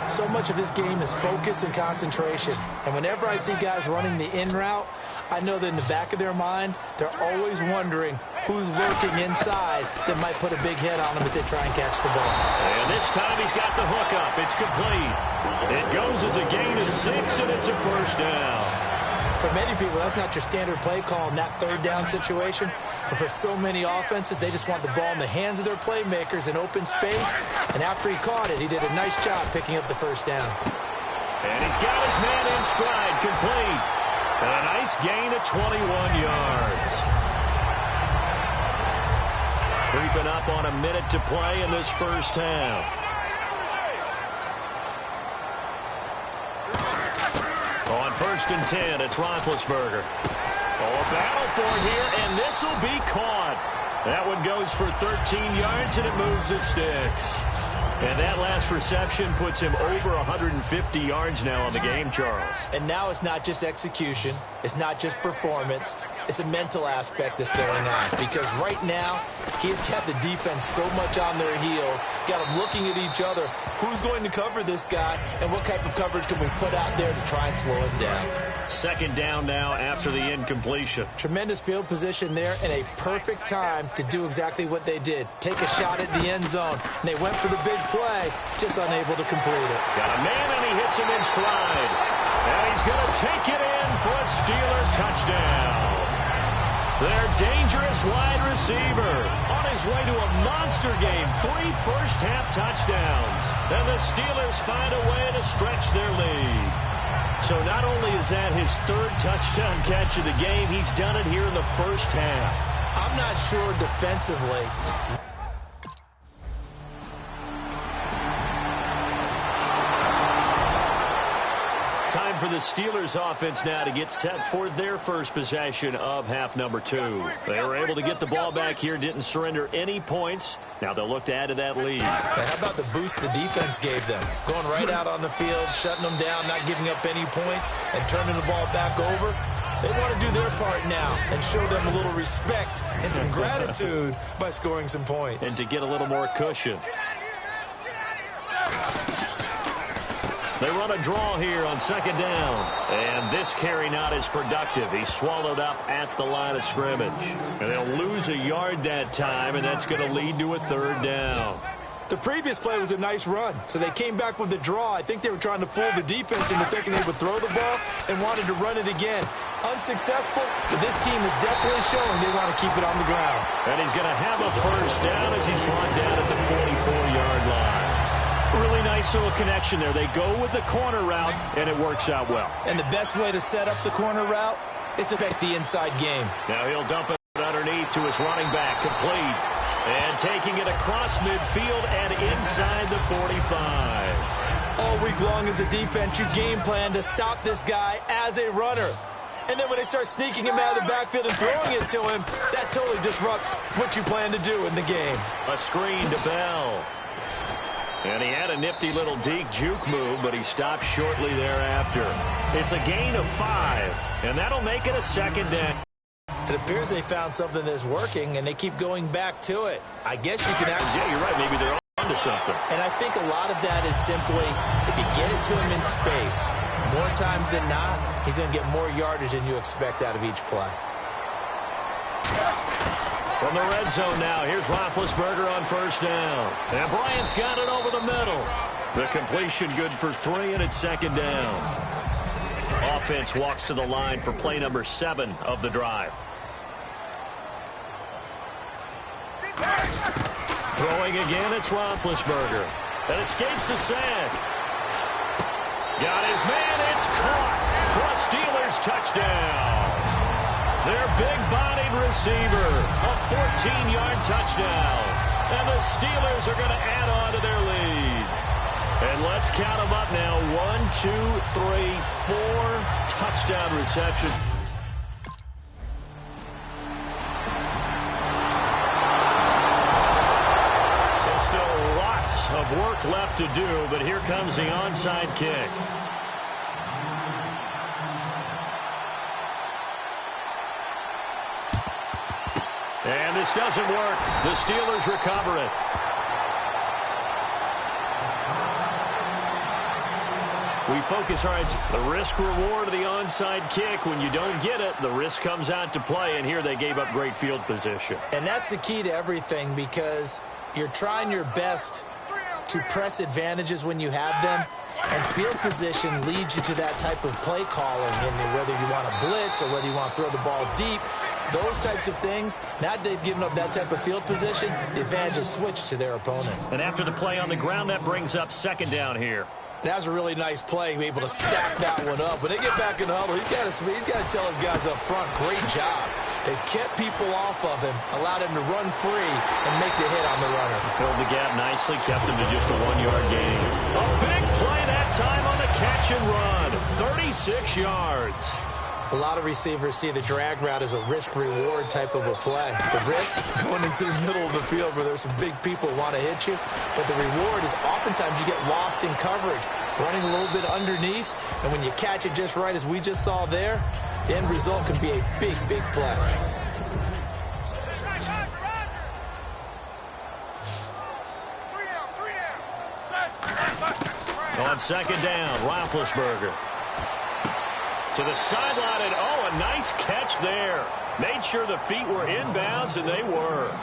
So much of this game is focus and concentration. And whenever I see guys running the in route, I know that in the back of their mind, they're always wondering who's lurking inside that might put a big hit on them as they try and catch the ball. And this time he's got the hook up. It's complete. It goes as a gain of 6, and it's a first down. For many people, that's not your standard play call in that third down situation. But for so many offenses, they just want the ball in the hands of their playmakers in open space. And after he caught it, he did a nice job picking up the first down. And he's got his man in stride, complete. And a nice gain of 21 yards. Creeping up on a minute to play in this first half. On 1st and 10, it's Roethlisberger. Oh, a battle for it here, and this will be caught. That one goes for 13 yards, and it moves the sticks. And that last reception puts him over 150 yards now on the game, Charles. And now it's not just execution. It's not just performance. It's a mental aspect that's going on. Because right now, he's got the defense so much on their heels, got them looking at each other. Who's going to cover this guy, and what type of coverage can we put out there to try and slow him down? Second down now after the incompletion. Tremendous field position there and a perfect time to do exactly what they did. Take a shot at the end zone. And they went for the big play, just unable to complete it. Got a man, and he hits him in stride. And he's going to take it in for a Steeler touchdown. Their dangerous wide receiver on his way to a monster game. 3 first-half touchdowns. And the Steelers find a way to stretch their lead. So not only is that his 3rd touchdown catch of the game, he's done it here in the first half. I'm not sure defensively. Time for the Steelers offense now to get set for their first possession of half number 2. They were able to get the ball back here, didn't surrender any points. Now they'll look to add to that lead. And how about the boost the defense gave them? Going right out on the field, shutting them down, not giving up any points, and turning the ball back over. They want to do their part now and show them a little respect and some gratitude by scoring some points. And to get a little more cushion. They run a draw here on second down. And this carry not as productive. He's swallowed up at the line of scrimmage. And they'll lose a yard that time, and that's going to lead to a 3rd down. The previous play was a nice run, so they came back with the draw. I think they were trying to fool the defense into thinking they would throw the ball and wanted to run it again. Unsuccessful, but this team is definitely showing they want to keep it on the ground. And he's going to have a first down as he's brought down at the 44-yard line. Really nice little connection there. They go with the corner route, and it works out well. And the best way to set up the corner route is to affect the inside game. Now he'll dump it underneath to his running back, complete. And taking it across midfield and inside the 45. All week long as a defense, you game plan to stop this guy as a runner. And then when they start sneaking him out of the backfield and throwing it to him, that totally disrupts what you plan to do in the game. A screen to Bell. And he had a nifty little deke juke move, but he stopped shortly thereafter. It's a gain of 5, and that'll make it a 2nd down. It appears they found something that's working, and they keep going back to it. I guess you can actually... Yeah, you're right. Maybe they're on to something. And I think a lot of that is simply, if you get it to him in space, more times than not, he's going to get more yardage than you expect out of each play. From the red zone now, here's Roethlisberger on 1st down. And Bryant's got it over the middle. The completion good for 3, and it's 2nd down. Offense walks to the line for play number 7 of the drive. Throwing again, it's Roethlisberger. That escapes the sack. Got his man, it's caught for a Steelers touchdown. Their big-bodied receiver, a 14-yard touchdown. And the Steelers are going to add on to their lead. And let's count them up now. 1, 2, 3, 4 touchdown receptions. So still lots of work left to do, but here comes the onside kick. this doesn't work. The Steelers recover it. We focus, all right, the risk-reward of the onside kick. When you don't get it, the risk comes out to play, and here they gave up great field position. And that's the key to everything, because you're trying your best to press advantages when you have them, and field position leads you to that type of play calling, and whether you want to blitz or whether you want to throw the ball deep, those types of things. Now they've given up that type of field position, the advantage is switched to their opponent. And after the play on the ground, that brings up second down here. That was a really nice play, able to stack that one up. When they get back in the huddle, he's got to tell his guys up front, great job. They kept people off of him, allowed him to run free, and make the hit on the runner. Filled the gap nicely, kept him to just a 1-yard gain. A big play that time on the catch and run, 36 yards. A lot of receivers see the drag route as a risk-reward type of a play. The risk, going into the middle of the field where there's some big people who want to hit you. But the reward is oftentimes you get lost in coverage, running a little bit underneath. And when you catch it just right, as we just saw there, the end result can be a big, big play. On second down, Roethlisberger. To the sideline, and a nice catch there. Made sure the feet were inbounds, and they were.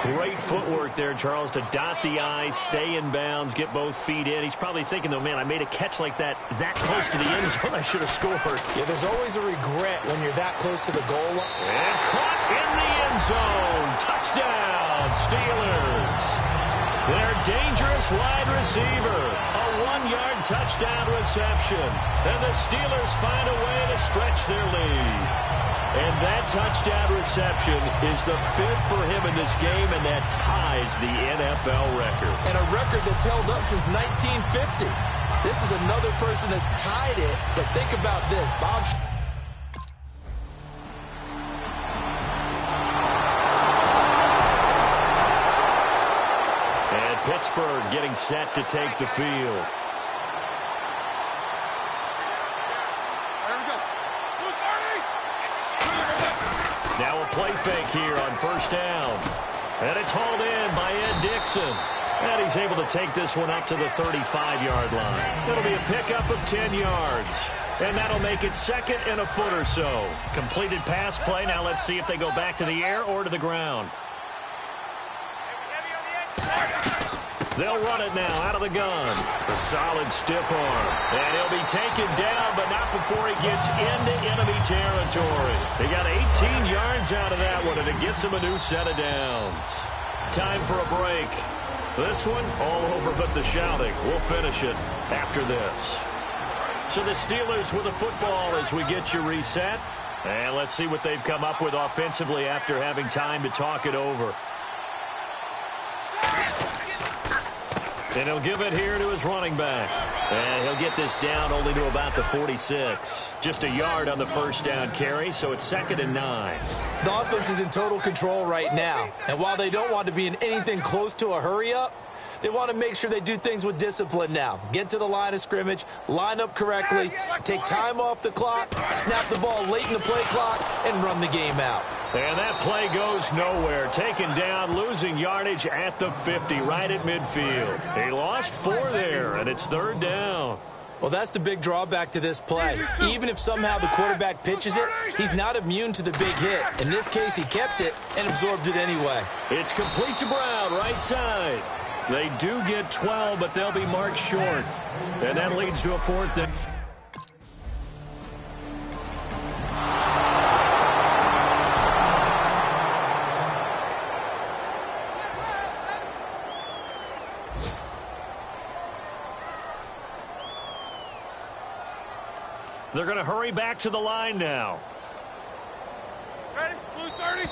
Great footwork there, Charles, to dot the I's, stay in bounds, get both feet in. He's probably thinking, though, man, I made a catch like that close to the end zone. I should have scored. Yeah, there's always a regret when you're that close to the goal line. And caught in the end zone. Touchdown, Steelers. Their dangerous wide receiver. A 1-yard touchdown reception. And the Steelers find a way to stretch their lead. And that touchdown reception is the 5th for him in this game, and that ties the NFL record. And a record that's held up since 1950. This is another person that's tied it, but think about this. Bob. And Pittsburgh getting set to take the field. Now a play fake here on first down. And it's hauled in by Ed Dickson. And he's able to take this one up to the 35-yard line. It'll be a pickup of 10 yards. And that'll make it second and a foot or so. Completed pass play. Now let's see if they go back to the air or to the ground. They'll run it now out of the gun. A solid stiff arm. And he'll be taken down, but not before he gets into enemy territory. They got 18 yards out of that one, and it gets him a new set of downs. Time for a break. This one, all over but the shouting. We'll finish it after this. So the Steelers with a football as we get you reset. And let's see what they've come up with offensively after having time to talk it over. And he'll give it here to his running back. And he'll get this down only to about the 46. Just a yard on the first down carry, so it's 2nd and 9. The offense is in total control right now. And while they don't want to be in anything close to a hurry-up, they want to make sure they do things with discipline now. Get to the line of scrimmage, line up correctly, take time off the clock, snap the ball late in the play clock, and run the game out. And that play goes nowhere. Taken down, losing yardage at the 50, right at midfield. He lost 4 there, and it's 3rd down. Well, that's the big drawback to this play. Even if somehow the quarterback pitches it, he's not immune to the big hit. In this case, he kept it and absorbed it anyway. It's complete to Brown, right side. They do get 12, but they'll be marked short. And that leads to a 4th down. They're going to hurry back to the line now. Ready? Blue 30.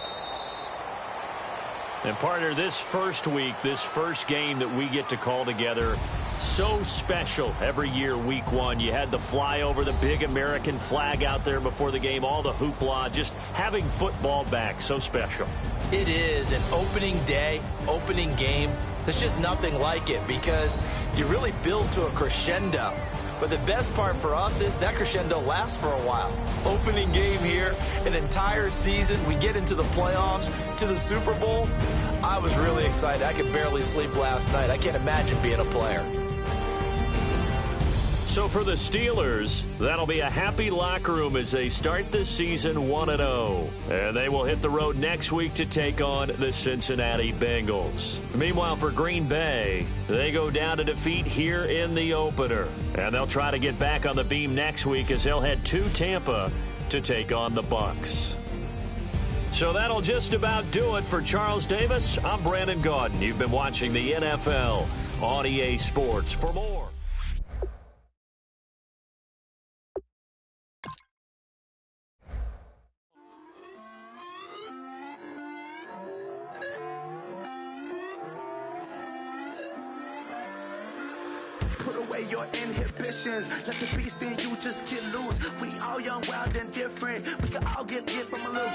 And partner, this first week, this first game that we get to call together, so special every year, week 1. You had the flyover, the big American flag out there before the game, all the hoopla, just having football back, so special. It is an opening day, opening game. There's just nothing like it because you really build to a crescendo. But the best part for us is that crescendo lasts for a while. Opening game here, an entire season, we get into the playoffs, to the Super Bowl. I was really excited. I could barely sleep last night. I can't imagine being a player. So for the Steelers, that'll be a happy locker room as they start the season 1-0. And they will hit the road next week to take on the Cincinnati Bengals. Meanwhile, for Green Bay, they go down to defeat here in the opener. And they'll try to get back on the beam next week as they'll head to Tampa to take on the Bucs. So that'll just about do it for Charles Davis. I'm Brandon Gaudin. You've been watching the NFL on EA Sports. For more. Put away your inhibitions. Let the beast in you just get loose. We all young, wild, and different. We can all get from a little.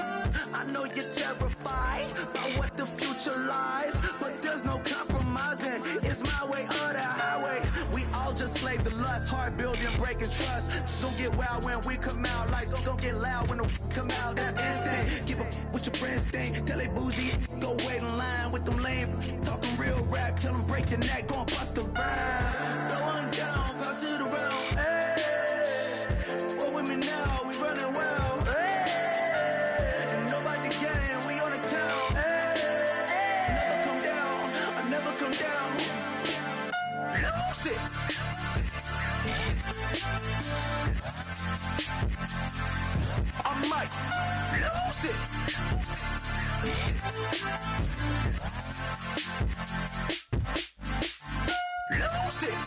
I know you're terrified by what the future lies, but there's no compromising. It's my way or the highway. We all just slave the lust, hard building, breaking trust. Don't get wild when we come out. Like don't get loud when the come out. That's instant. Give up what your friends think. Tell they bougie. Go wait in line with them lame. Talking real rap. Tell them break your neck. Go and bust a rhyme. Going down, pass it around, hey. Roll with me now, we running wild, hey. And nobody can, we on the town, hey. Never come down, I never come down. Lose it. I might lose it. Lose it.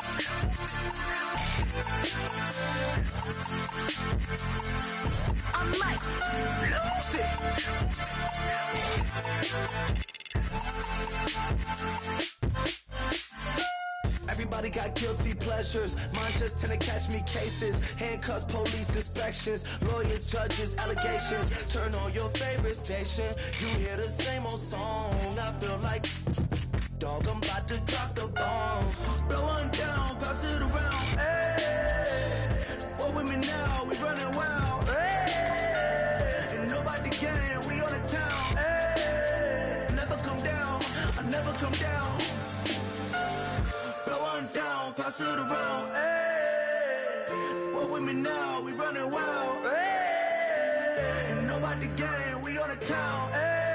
I might lose it. Everybody got guilty pleasures. Mine just tend to catch me cases. Handcuffs, police inspections, lawyers, judges, allegations. Turn on your favorite station. You hear the same old song. I feel like dog, I'm about to drop the bomb. Blow one down, pass it around, hey. What with me now, we running wild, hey. And nobody can, we on the town, hey. Never come down, I never come down. Blow one down, pass it around, hey. What with me now, we running wild, hey. And nobody can, we on the town, hey.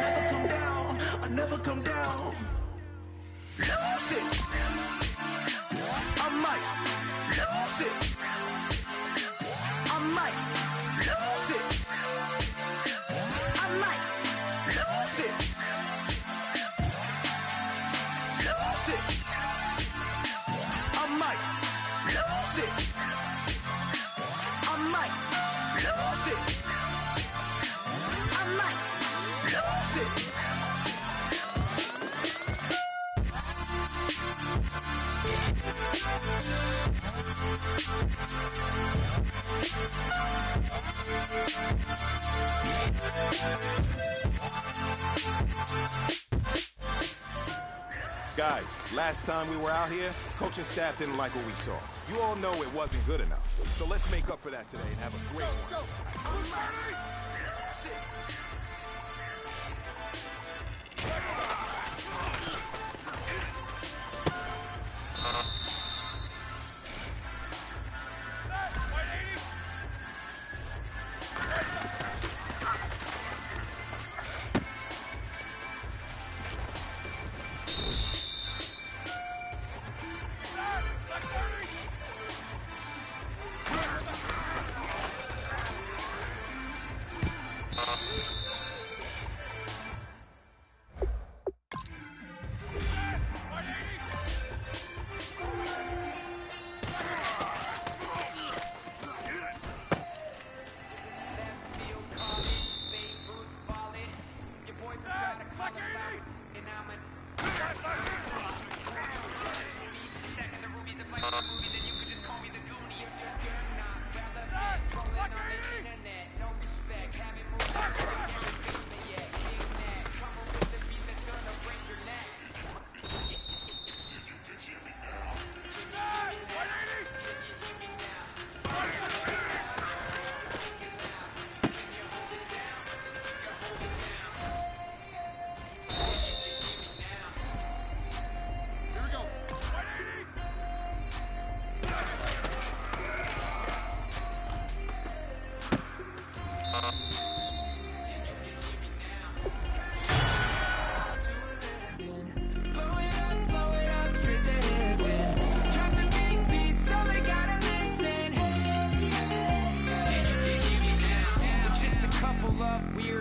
Never come down, I never come down. Lose it. I might lose it. I might lose it. I might lose it. Lose it. I might lose it. I might lose it. I might lose it. Guys, last time we were out here, coaching staff didn't like what we saw. You all know it wasn't good enough. So let's make up for that today and have a great one.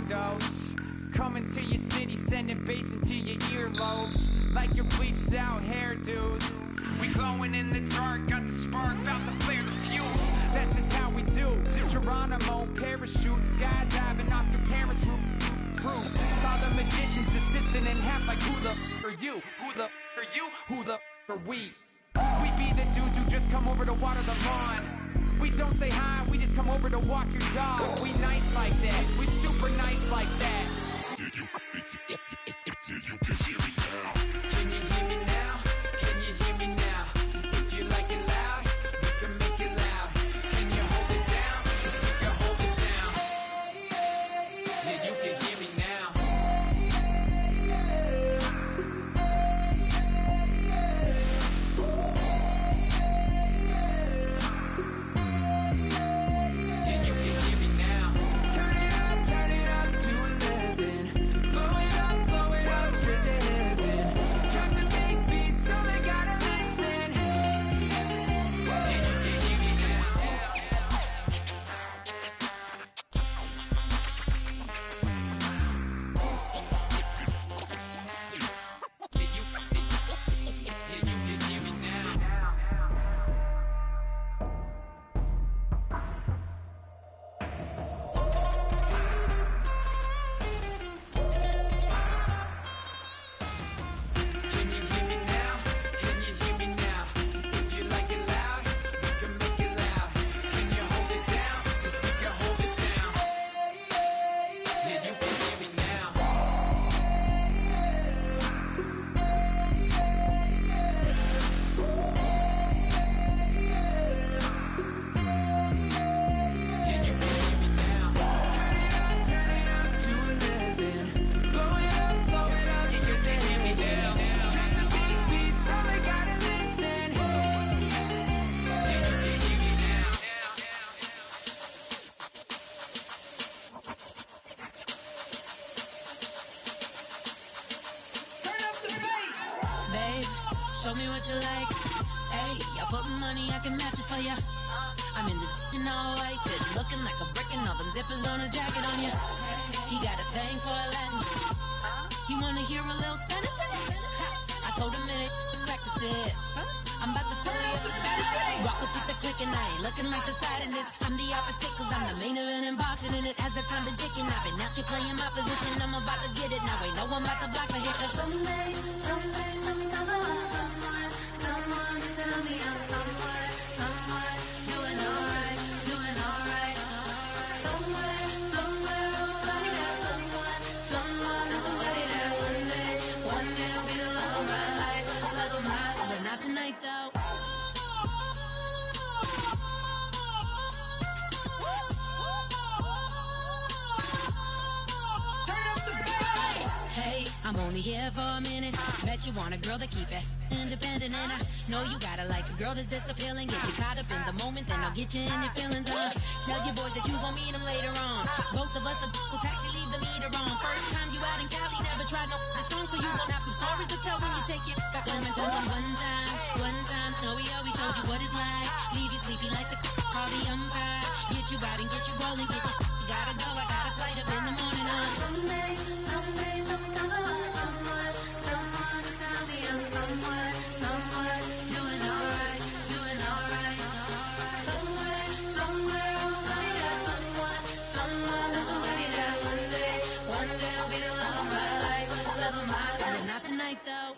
weirdos. Coming to your city, sending bass into your earlobes. Like your bleached out hairdos. We glowing in the dark, got the spark, about to flare the fuse. That's just how we do. To Geronimo, parachute, skydiving off your parents' roof. Crew. Saw the magician's assistant in half like who the are you? Who the are you? Who the are we? We be the dudes who just come over to water the lawn. We don't say hi, we just come over to walk your dog. We nice like that, we super nice like that. Can you hear me now? Can you hear me now? Can you hear me now? If you like it loud, we can make it loud. Can you hold it down? 'Cause we can hold it down. Yeah, you can hear me now. Yeah, you can hear me now. Turn it up to 11. Blow it up straight to heaven. Drop the big beat so they gotta listen. Yeah, you can hear me now. Can you hear me now? Can you hear me now? If you like it loud, we can make it loud. Can you hold it down? 'Cause we can hold it down. Yeah, you can hear me now. Yeah, you can hear me now. Turn it up to 11. Blow it up straight to heaven. Drop the big beat so they gotta listen. Yeah, you can hear me now. Turn up the bass. Babe, show me what you like. Hey, I put money, I can match it for ya. I'm in this in all white fit, looking like a brick and all them zippers on a jacket on ya. He got a thing for a Latin. He wanna hear a little Spanish in it. I told him it ain't to practice it. I'm about to fill you up with Spanish. Walk up with the click and I ain't looking like the side in this. I'm the opposite cause I'm the main event and boxing in it. As the time been ticking, I've been out here playing my position. I'm about to get it now. Ain't no one about to block my hit. Cause someday, something come along. Someone tell me I'm someone doing alright. Somewhere, somebody that someone is somebody that one day will be the love of my life, love of my life. But not tonight though. Hey, I'm only here for a minute. Bet you want a girl to keep it independent, and I know you gotta like a girl that's this appealing. Get you caught up in the moment, then I'll get you in your feelings. Tell your boys that you gon' meet them later on. Both of us are so taxi, leave the meter on. First time you out in Cali, never tried no strong, so you gon' have some stories to tell when you take it back home and tell them one time, Snowy always showed you what it's like. Leave you sleepy like the call the umpire. Get you out and get you rolling, get you gotta go. I got a flight up in the morning on someday, something come along. Someone tell me I'm someone doing alright. Somewhere, somebody that someone is somebody that one day will be the love of my life, love of my life. But not tonight though.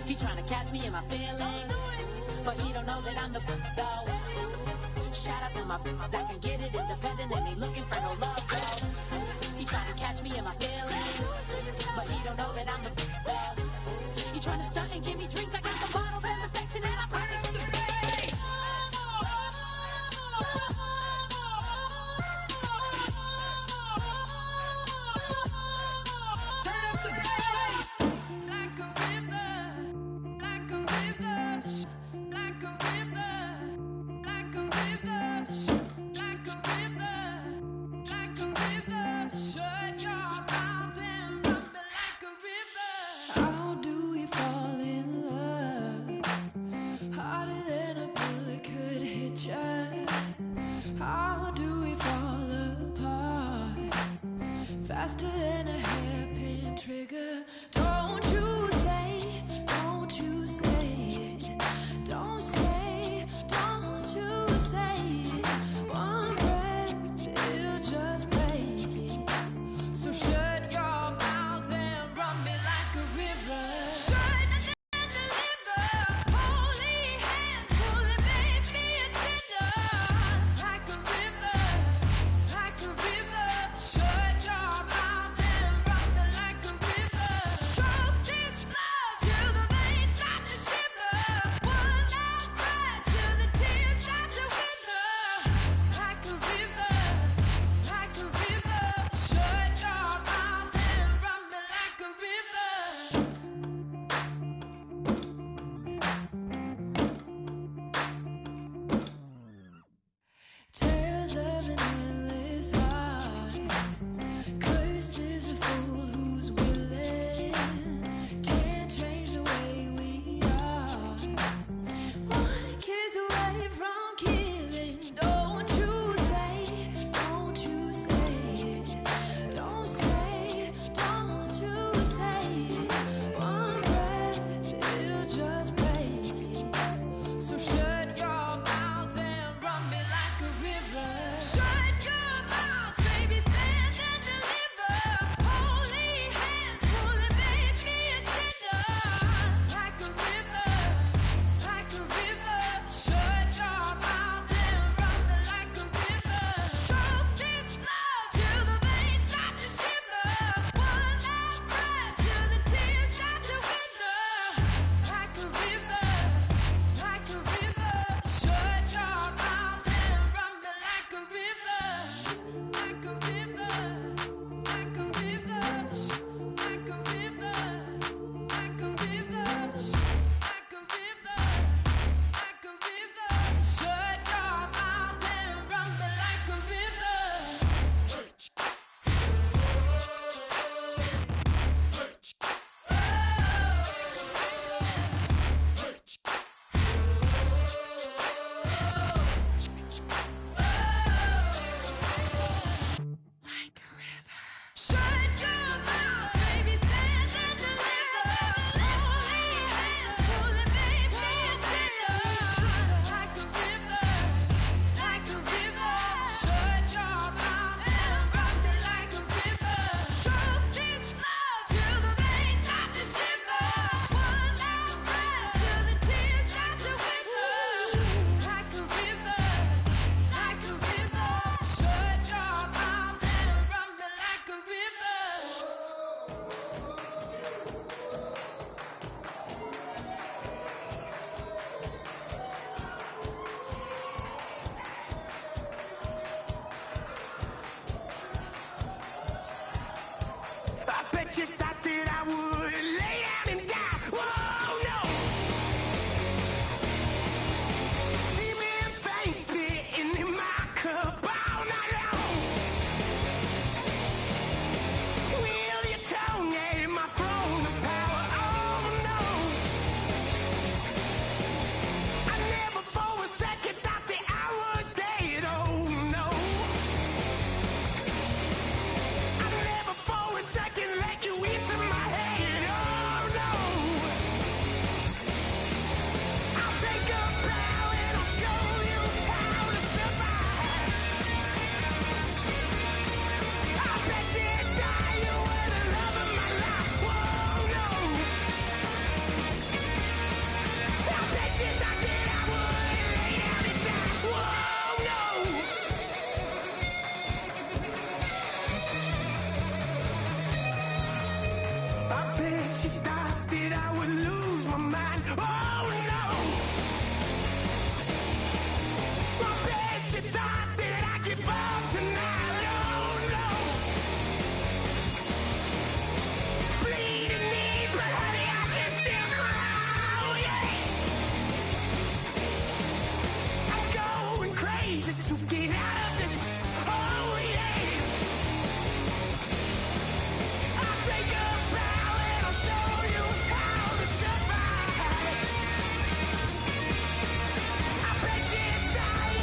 He tryna catch me in my feelings, but he don't know that I'm the though. Shout out to my that can get it independent and ain't looking for no love though. He tryna catch me in my feelings, but he don't know that I'm the though. He tryna stunt and give me drinks. I got the bottles in the section and I promise the bass. Turn up the bass. Like a river, like a river, like a river, like a river, like a river, like a river. Shut your mouth and run me like a river. picture. How do we fall apart? Faster than a hairpin trigger. Don't you say it. Don't you say it. Don't say it. One breath, it'll just break it. So shut your mouth and run me like a river. Shut and deliver. Holy hands pulling, make me a sinner. Like a river, like a river. Shut your mouth and run me like a river. Choke this love till the veins start to shiver. One last breath till the tears start to wither. Like a river, like a river. Shut your mouth and run me like a river. Tales of an endless heart. Cursed is a fool who's willing. Can't change the way we are. One kiss away from killing. Don't you say it. Don't you say it. Don't say it. Don't you say it. One breath, it'll just break it. So shut your mouth and run me like a river. Shut your mouth, baby, stand and deliver. Holy hands pulling, make me a sinner. Like a river, like a river. Shut your mouth and run me like a river. Choke this love till the veins start to shiver. One last breath till the tears start to wither. Like a river, like a river. Shut your mouth and run me like a river. Like a river, like a river. Like a river, like a river. Like a river, like a river. Shut your mouth and run me like a river. Shut your mouth, baby, stand and deliver. Holy hands pulling, make me a sinner. Like a river, like a river. Shut your mouth and run me like a river. Choke this love till the veins start to shiver. One last breath till the tears start to wither. Like a river, like a river. Shut your mouth and run me like a river. I bet you thought that I would lay down and die. Whoa, no. Demon fangs spitting in my cup all night long. Wheel your tongue at my throne of power. Oh, no. I never for a second thought that I was dead. Oh, no. I never for a second let you into my head. Oh, no. I'll take a bow and I'll show you how to survive. I bet you die, you were the love of my life. Whoa, no. I bet you thought that I would lay down and die. Whoa, no. I bet you thought that I would lose my mind. Oh, no. I bet you thought that I'd give up tonight. Oh, no. Bleeding knees, but honey, I can still cry. Oh, yeah. I'm going crazy to get out of this. Oh, yeah. I'll take a bow and I'll show you how to survive. I bet you die,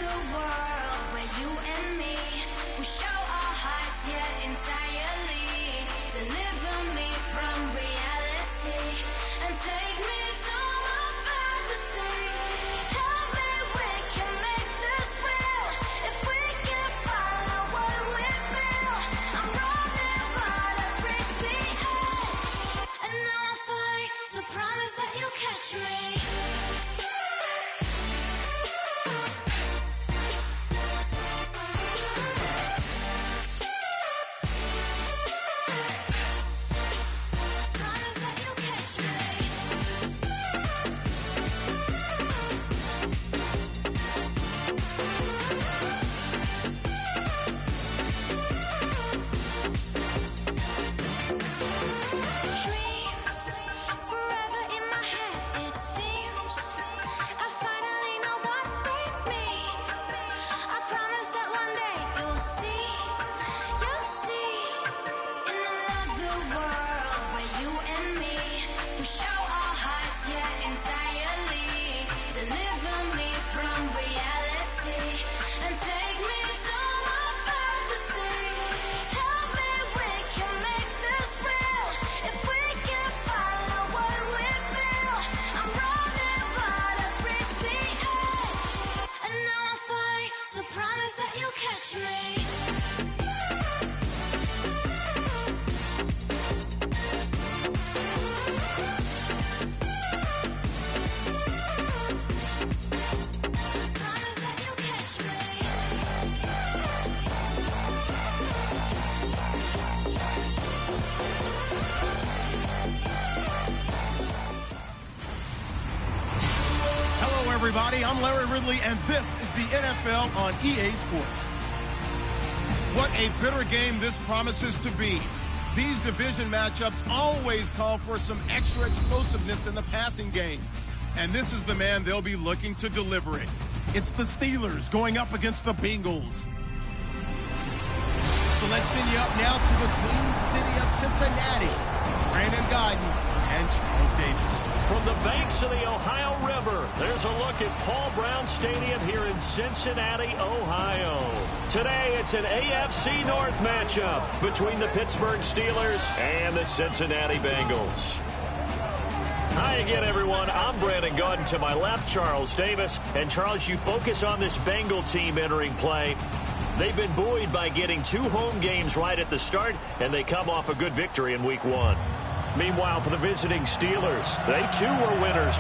another world where you and me, we show our hearts yet entirely. Deliver me from reality and take me to my fantasy. Tell me we can make this real if we can follow what we feel. I'm running but I've reached the edge, and now I'm falling, so promise that you'll catch me. Dreams forever in my head, it seems. I finally know what they mean. I promise that one day you'll see. In another world where you and me, we show our hearts yet entirely. Deliver me from reality and take me to my fantasy. Tell me we can make this real if we can follow what we feel. I'm running but I've reached the edge, and now I'm falling, so promise that you'll catch me. Promise that you'll catch me. Hello, everybody. I'm Larry Ridley, and this is the NFL on EA Sports. What a bitter game this promises to be. These division matchups always call for some extra explosiveness in the passing game. And this is the man they'll be looking to deliver it. It's the Steelers going up against the Bengals. So let's send you up now to the Queen City of Cincinnati. Brandon Gaudin and Charles Davis. From the banks of the Ohio River, there's a look at Paul Brown Stadium here in Cincinnati, Ohio. Today, it's an AFC North matchup between the Pittsburgh Steelers and the Cincinnati Bengals. Hi again, everyone. I'm Brandon Gaudin. To my left, Charles Davis. And, Charles, you focus on this Bengal team entering play. They've been buoyed by getting 2 home games right at the start, and they come off a good victory in Week 1. Meanwhile, for the visiting Steelers, they too were winners.